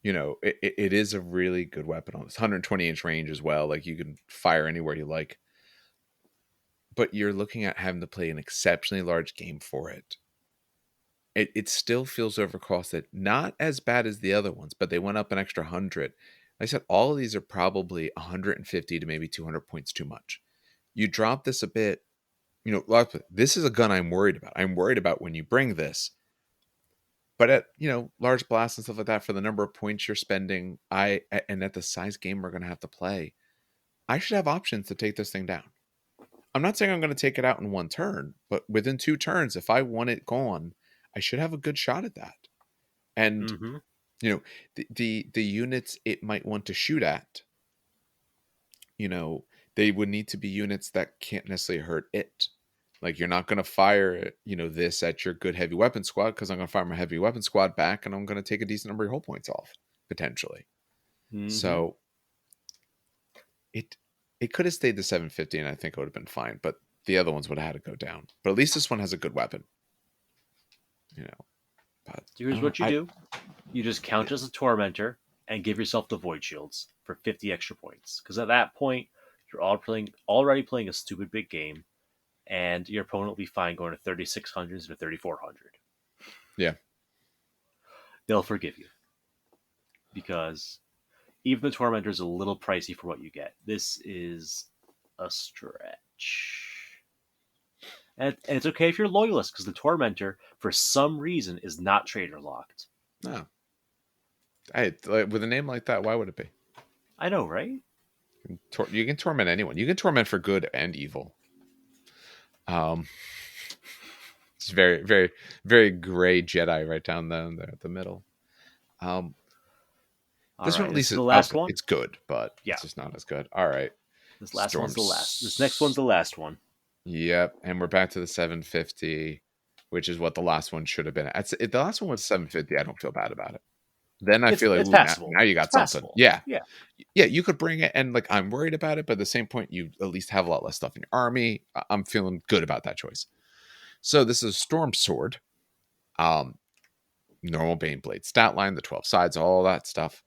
It is a really good weapon on this 120-inch range as well. Like you can fire anywhere you like. But you're looking at having to play an exceptionally large game for it. It still feels overcosted. Not as bad as the other ones, but they went up an extra 100. Like I said, all of these are probably 150 to maybe 200 points too much. You drop this a bit, this is a gun I'm worried about. I'm worried about when you bring this. But at, large blasts and stuff like that, for the number of points you're spending, and at the size game we're going to have to play, I should have options to take this thing down. I'm not saying I'm going to take it out in one turn, but within 2 turns, if I want it gone, I should have a good shot at that. And Mm-hmm. the units it might want to shoot at, they would need to be units that can't necessarily hurt it. Like you're not going to fire, this at your good heavy weapon squad, because I'm going to fire my heavy weapon squad back and I'm going to take a decent number of hull points off potentially. Mm-hmm. So it could have stayed the 750 and I think it would have been fine, but the other ones would have had to go down. But at least this one has a good weapon, but I Here's don't know. what you do: you just count as a Tormentor and give yourself the Void Shields for 50 extra points. Because at that point, you're already playing a stupid big game, and your opponent will be fine going to 3,600 to 3,400. Yeah. they'll forgive you because even the Tormentor is a little pricey for what you get. This is a stretch. And it's okay if you're loyalist, because the Tormentor, for some reason, is not trader locked. No. Hey, with a name like that, why would it be? I know, right? You can torment anyone. You can torment for good and evil. It's very, very, very gray Jedi right down there at the middle. This one at least this is is the last okay, one. it's good, but Yeah, it's just not as good. All right. this last one's the last. This next one's the last one. Yep, and we're back to the 750, which is what the last one should have been. If the last one was 750, I don't feel bad about it. Then I feel like, it's ooh, passable. now you got it's something. Passable. Yeah. Yeah. Yeah, you could bring it, and like I'm worried about it, but at the same point, you at least have a lot less stuff in your army. I'm feeling good about that choice. So this is Stormsword, normal Baneblade stat line, the 12 sides, all that stuff.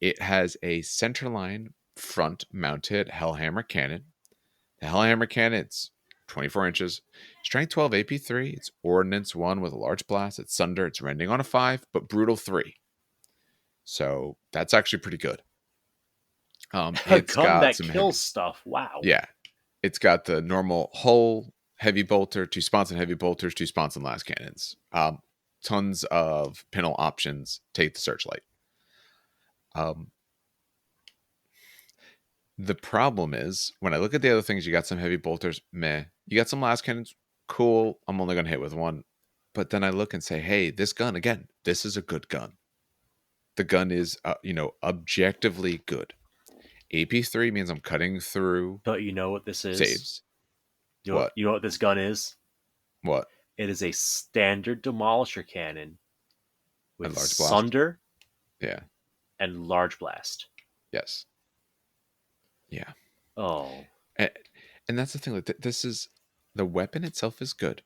It has a centerline front mounted Hellhammer cannon. The Hellhammer cannon, it's 24 inches, strength 12, AP 3. It's ordnance 1 with a large blast. It's sunder. It's rending on a 5, but brutal 3. So that's actually pretty good. A It's gun got that some kills heavy. stuff. Wow. Yeah, it's got the normal hull heavy bolter, 2 sponson heavy bolters, 2 sponson las cannons. Tons of pintle options. Take the searchlight. The problem is when I look at the other things, you got some heavy bolters, meh. You got some las cannons, cool. I'm only gonna hit with 1. But then I look and say, hey, this gun again, this is a good gun. The gun is, objectively good. AP3 means I'm cutting through. But you know what this is? Saves. You know what this gun is? What? It is a standard demolisher cannon with large blast. sunder. Yeah. And large blast. Yes. Yeah. Oh. And that's the thing. Like this is the weapon itself is good.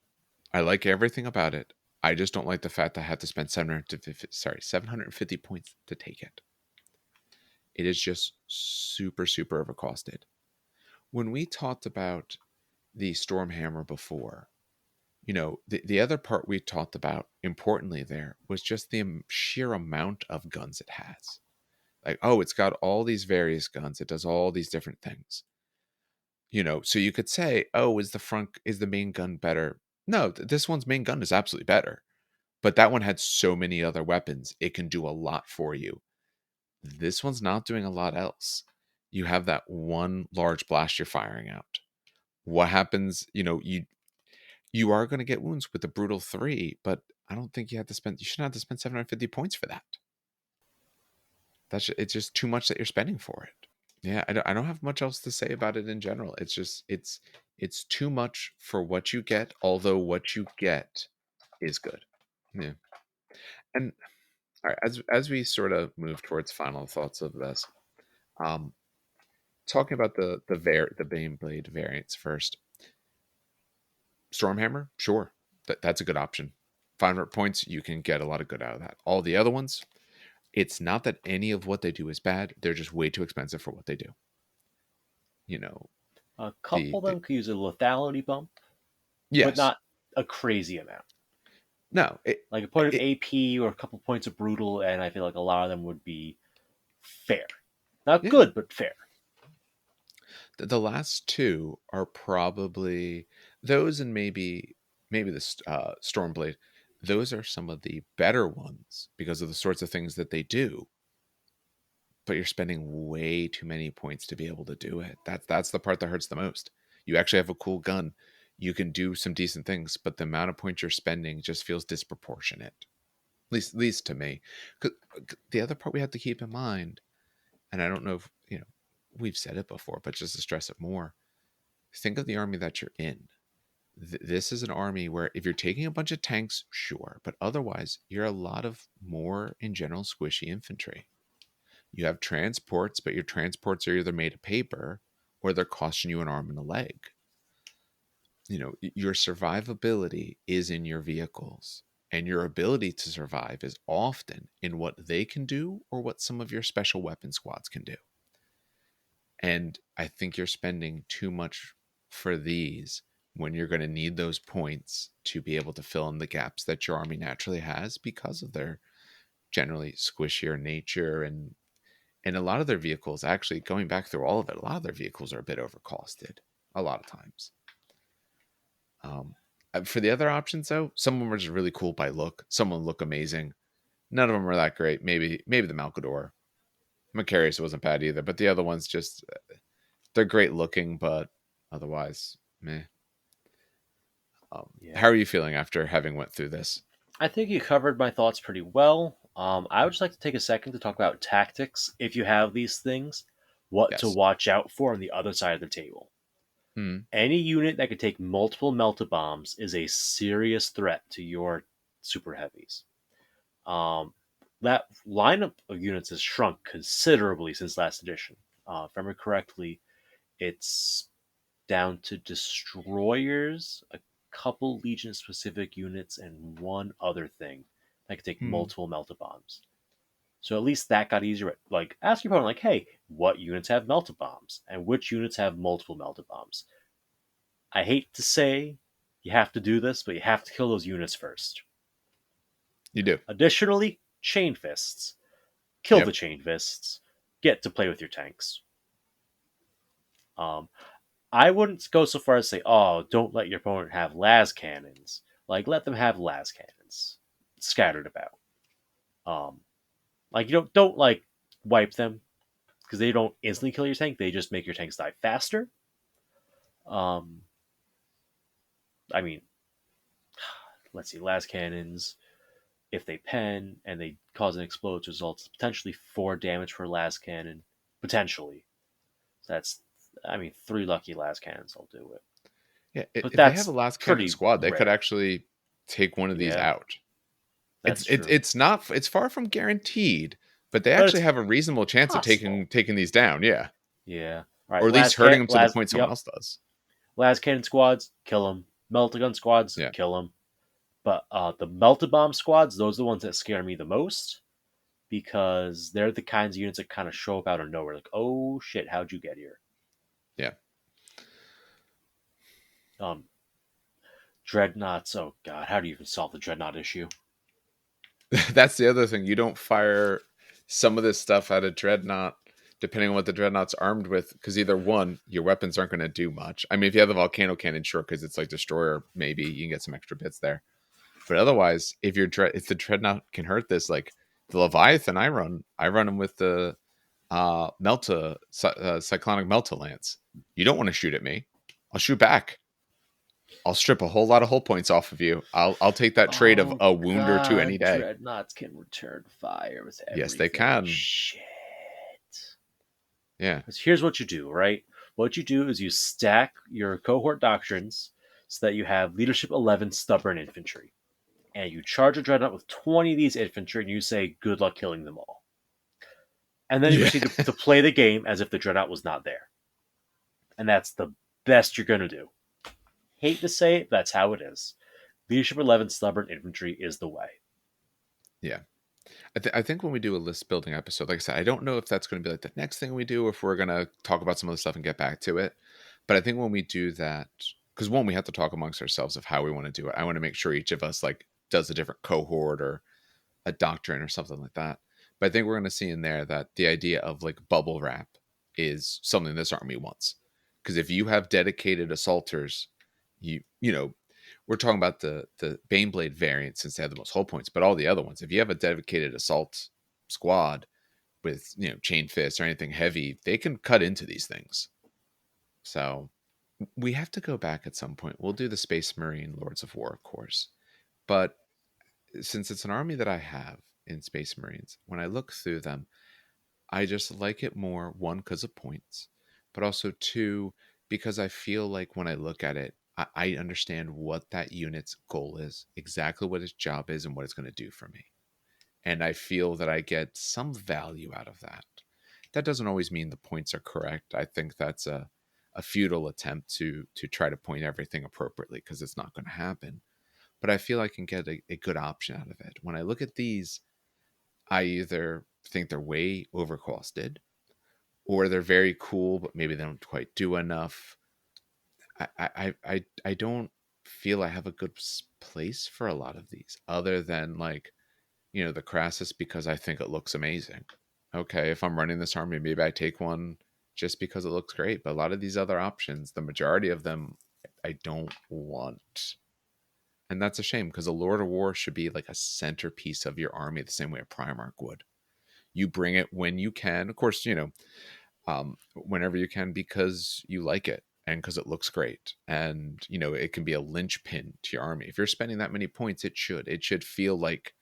I like everything about it. I just don't like the fact that I have to spend 750 points to take it. It is just super, super overcosted. When we talked about the Stormhammer before, the other part we talked about importantly there was just the sheer amount of guns it has. Like, oh, it's got all these various guns. It does all these different things. So you could say, oh, is the main gun better? No, this one's main gun is absolutely better. But that one had so many other weapons. It can do a lot for you. This one's not doing a lot else. You have that one large blast you're firing out. What happens? You are going to get wounds with the brutal 3, but I don't think you shouldn't have to spend 750 points for that. It's just too much that you're spending for it. Yeah, I don't have much else to say about it in general. It's just it's too much for what you get, although what you get is good. Yeah. And all right, as we sort of move towards final thoughts of this, talking about the Baneblade variants first. Stormhammer, sure, that's a good option. 500 points, you can get a lot of good out of that. All the other ones, it's not that any of what they do is bad. They're just way too expensive for what they do. A couple of them could use a lethality bump, yes, but not a crazy amount. No, like a point of AP or a couple points of brutal, and I feel like a lot of them would be fair, not good, but fair. The last 2 are probably those, and maybe the Stormblade. Those are some of the better ones because of the sorts of things that they do. But you're spending way too many points to be able to do it. That's the part that hurts the most. You actually have a cool gun. You can do some decent things, but the amount of points you're spending just feels disproportionate. At least to me. 'Cause the other part we have to keep in mind, and I don't know if, we've said it before, but just to stress it more, think of the army that you're in. This is an army where if you're taking a bunch of tanks, sure, but otherwise you're a lot of more, in general, squishy infantry. You have transports, but your transports are either made of paper or they're costing you an arm and a leg. Your survivability is in your vehicles, and your ability to survive is often in what they can do or what some of your special weapon squads can do. And I think you're spending too much for these when you're going to need those points to be able to fill in the gaps that your army naturally has because of their generally squishier nature, and a lot of their vehicles, actually going back through all of it, a lot of their vehicles are a bit overcosted a lot of times. For the other options though, some of them are just really cool by look. Some of them look amazing. None of them are that great. Maybe the Malcador. Macharius wasn't bad either, but the other ones just, they're great looking, but otherwise, meh. Yeah. How are you feeling after having went through this? I think you covered my thoughts pretty well. I would just like to take a second to talk about tactics. If you have these things, what to Yes. watch out for on the other side of the table. Hmm. Any unit that could take multiple melta bombs is a serious threat to your super heavies. Um, that lineup of units has shrunk considerably since last edition. If I remember correctly, it's down to destroyers, a couple Legion specific units, and one other thing that could take Hmm. multiple melta bombs. So at least that got easier. Like, ask your opponent, like, hey, what units have melta bombs, and which units have multiple melta bombs? I hate to say you have to do this, but you have to kill those units first. You do. Additionally, chain fists. Kill the Yep. chain fists. Get to play with your tanks. Um, I wouldn't go so far as to say, oh, don't let your opponent have las cannons. Like, let them have las cannons scattered about. Um, like, you don't like wipe them because they don't instantly kill your tank. They just make your tanks die faster. Um, I mean, let's see, las cannons. If they pen and they cause an explode, results potentially 4 damage per las cannon. Potentially, so that's, I mean, 3 lucky las cannons will do it. Yeah. But If they have a that's last cannon pretty squad, they could rare. actually take one of these Yeah, out. that's true. It's not, it's far from guaranteed, but they But actually it's have a reasonable chance of possible. taking these down. Yeah. Yeah. All right. Or at least hurting them to the point someone else does. Last cannon squads, kill them. Meltagun squads, Yeah. kill them. But the Melta Bomb squads, those are the ones that scare me the most because they're the kinds of units that kind of show up out of nowhere. Like, oh shit, how'd you get here? Yeah. Um, Dreadnoughts. Oh god, how do you even solve the Dreadnought issue? That's the other thing. You don't fire some of this stuff out of Dreadnought, depending on what the Dreadnought's armed with, because either one, your weapons aren't going to do much. I mean, if you have the Volcano Cannon, sure, because it's like Destroyer, maybe you can get some extra bits there. But otherwise, if the Dreadnought can hurt this, like the Leviathan I run them with the Cyclonic Melta Lance. You don't want to shoot at me. I'll shoot back. I'll strip a whole lot of hull points off of you. I'll take that trade of Oh a wound or two any god, day. Dreadnoughts can return fire with Yes, they everything. can. Shit. Yeah. Because here's what you do, right? What you do is you stack your cohort doctrines so that you have leadership 11 stubborn infantry. And you charge a dreadnought with 20 of these infantry and you say, good luck killing them all. And then you Yeah. proceed to play the game as if the dreadnought was not there. And that's the best you're going to do. Hate to say it, that's how it is. Leadership 11 stubborn infantry is the way. Yeah. I think when we do a list building episode, like I said, I don't know if that's going to be like the next thing we do, or if we're going to talk about some other stuff and get back to it. But I think when we do that, because one, we have to talk amongst ourselves of how we want to do it. I want to make sure each of us like does a different cohort or a doctrine or something like that. But I think we're going to see in there that the idea of like bubble wrap is something this army wants. Because if you have dedicated assaulters, you know, we're talking about the Baneblade variant since they have the most hull points, but all the other ones, if you have a dedicated assault squad with chain fists or anything heavy, they can cut into these things. So we have to go back at some point. We'll do the Space Marine Lords of War, of course, but since it's an army that I have in Space Marines, when I look through them, I just like it more, one, because of points, but also two, because I feel like when I look at it, I understand what that unit's goal is, exactly what its job is, and what it's going to do for me. And I feel that I get some value out of that. That doesn't always mean the points are correct. I think that's a futile attempt to try to point everything appropriately because it's not going to happen. But I feel I can get a good option out of it. When I look at these, I either think they're way overcosted or they're very cool, but maybe they don't quite do enough. I don't feel I have a good place for a lot of these other than like the Crassus because I think it looks amazing. Okay, if I'm running this army, maybe I take one just because it looks great. But a lot of these other options, the majority of them, I don't want. And that's a shame because a Lord of War should be like a centerpiece of your army the same way a Primarch would. You bring it when you can. Of course, whenever you can because you like it and because it looks great. And, it can be a linchpin to your army. If you're spending that many points, it should feel like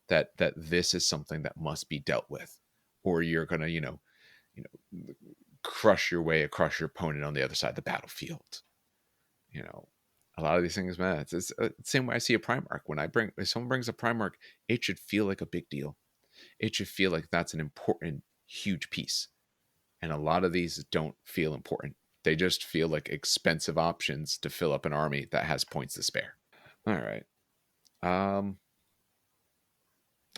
that this is something that must be dealt with, or you're gonna you know crush your way across your opponent on the other side of the battlefield. A lot of these things, man, it's the same way I see a Primarch. If someone brings a Primarch, it should feel like a big deal. It should feel like that's an important, huge piece. And a lot of these don't feel important. They just feel like expensive options to fill up an army that has points to spare. All right.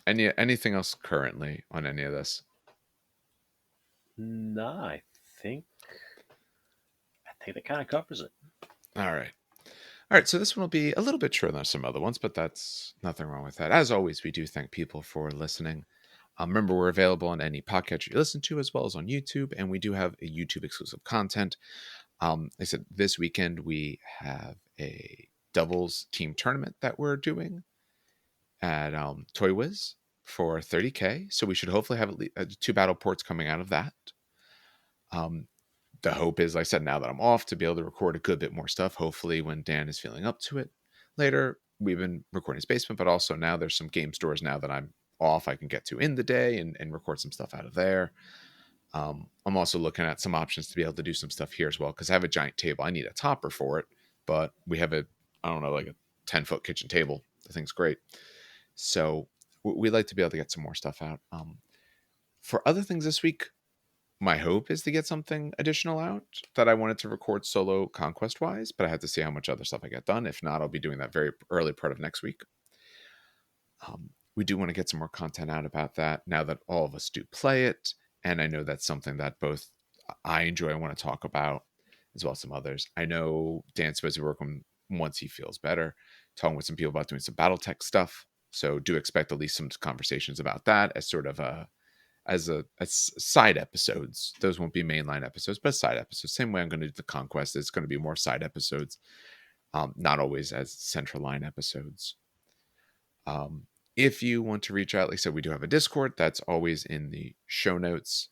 Anything else currently on any of this? No, think that kind of covers it. All right. All right, so this one will be a little bit shorter than some other ones, but that's nothing wrong with that. As always, we do thank people for listening. Remember, we're available on any podcast you listen to, as well as on YouTube, and we do have a YouTube exclusive content. Like I said, this weekend we have a doubles team tournament that we're doing at Toy Wiz for 30K. So we should hopefully have at least 2 battle ports coming out of that. The hope is, like I said, now that I'm off, to be able to record a good bit more stuff. Hopefully, when Dan is feeling up to it later. We've been recording his basement, but also now there's some game stores now that I'm off I can get to in the day and record some stuff out of there. I'm also looking at some options to be able to do some stuff here as well, because I have a giant table. I need a topper for it, but we have like a 10-foot kitchen table. The thing's great. So we like to be able to get some more stuff out. For other things this week, my hope is to get something additional out that I wanted to record solo conquest wise, but I have to see how much other stuff I get done. If not, I'll be doing that very early part of next week. We do want to get some more content out about that now that all of us do play it. And I know that's something that both I enjoy and want to talk about, as well as some others. I know Dan's supposed to be working once he feels better, talking with some people about doing some Battletech stuff. So do expect at least some conversations about that as sort of as side episodes. Those won't be mainline episodes, but side episodes. Same way I'm going to do the Conquest. It's going to be more side episodes, not always as central line episodes. If you want to reach out, like I said, we do have a Discord. That's always in the show notes.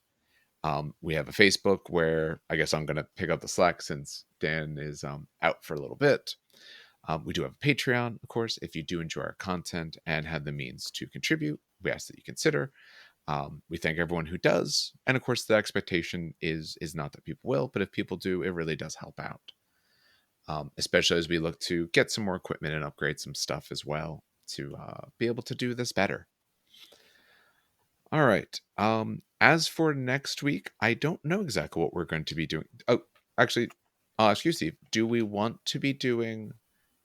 We have a Facebook where I guess I'm going to pick up the slack since Dan is out for a little bit. We do have a Patreon, of course. If you do enjoy our content and have the means to contribute, we ask that you consider. We thank everyone who does. And of course, the expectation is not that people will, but if people do, it really does help out. Especially as we look to get some more equipment and upgrade some stuff as well to be able to do this better. All right. As for next week, I don't know exactly what we're going to be doing. Oh, actually, I'll ask you, Steve. Do we want to be doing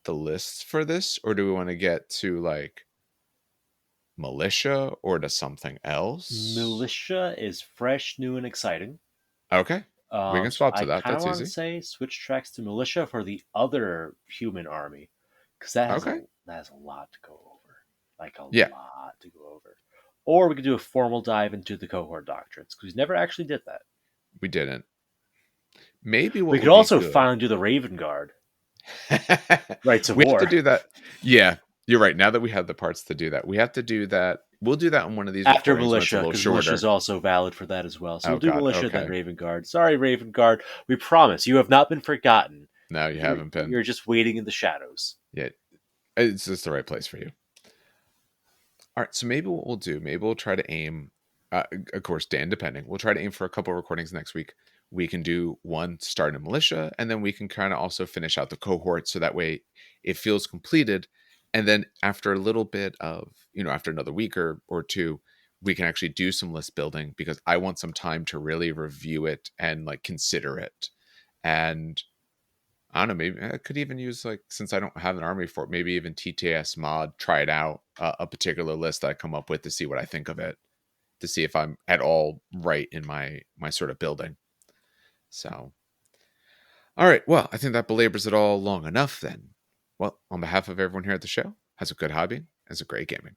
the lists for this, or do we want to get to like militia or to something else? Militia is fresh, new, and exciting. Okay. We can swap to I that. kind of That's want to easy. say switch tracks to militia for the other human army, because that has Okay. a lot to go over, like a Yeah, lot to go over. Or we could do a formal dive into the cohort doctrines, because we never actually did that. we didn't. Maybe what We could would be also good. finally do the Raven Guard. Rights of We have to War. do that. Yeah, you're right. Now that we have the parts to do that, we have to do that. We'll do that on one of these After recordings when it's a militia, little because militia is shorter. also valid for that as well. So Oh we'll do God. militia, then Okay. Raven Guard. Sorry, Raven Guard. We promise you have not been forgotten. No, you haven't been. You're just waiting in the shadows. Yeah, it's just the right place for you. All right. So maybe what we'll do, maybe we'll try to aim. Of course, Dan, depending, we'll try to aim for a couple of recordings next week. We can do one start in militia, and then we can kind of also finish out the cohort, so that way it feels completed. And then after a little bit of, after another week or two, we can actually do some list building, because I want some time to really review it and like consider it. And I don't know, maybe I could even use, like, since I don't have an army for it, maybe even TTS mod, try it out, a particular list that I come up with to see what I think of it, to see if I'm at all right in my sort of building. So, all right. Well, I think that belabors it all long enough then. Well, on behalf of everyone here at the show, has a good hobby, has a great gaming.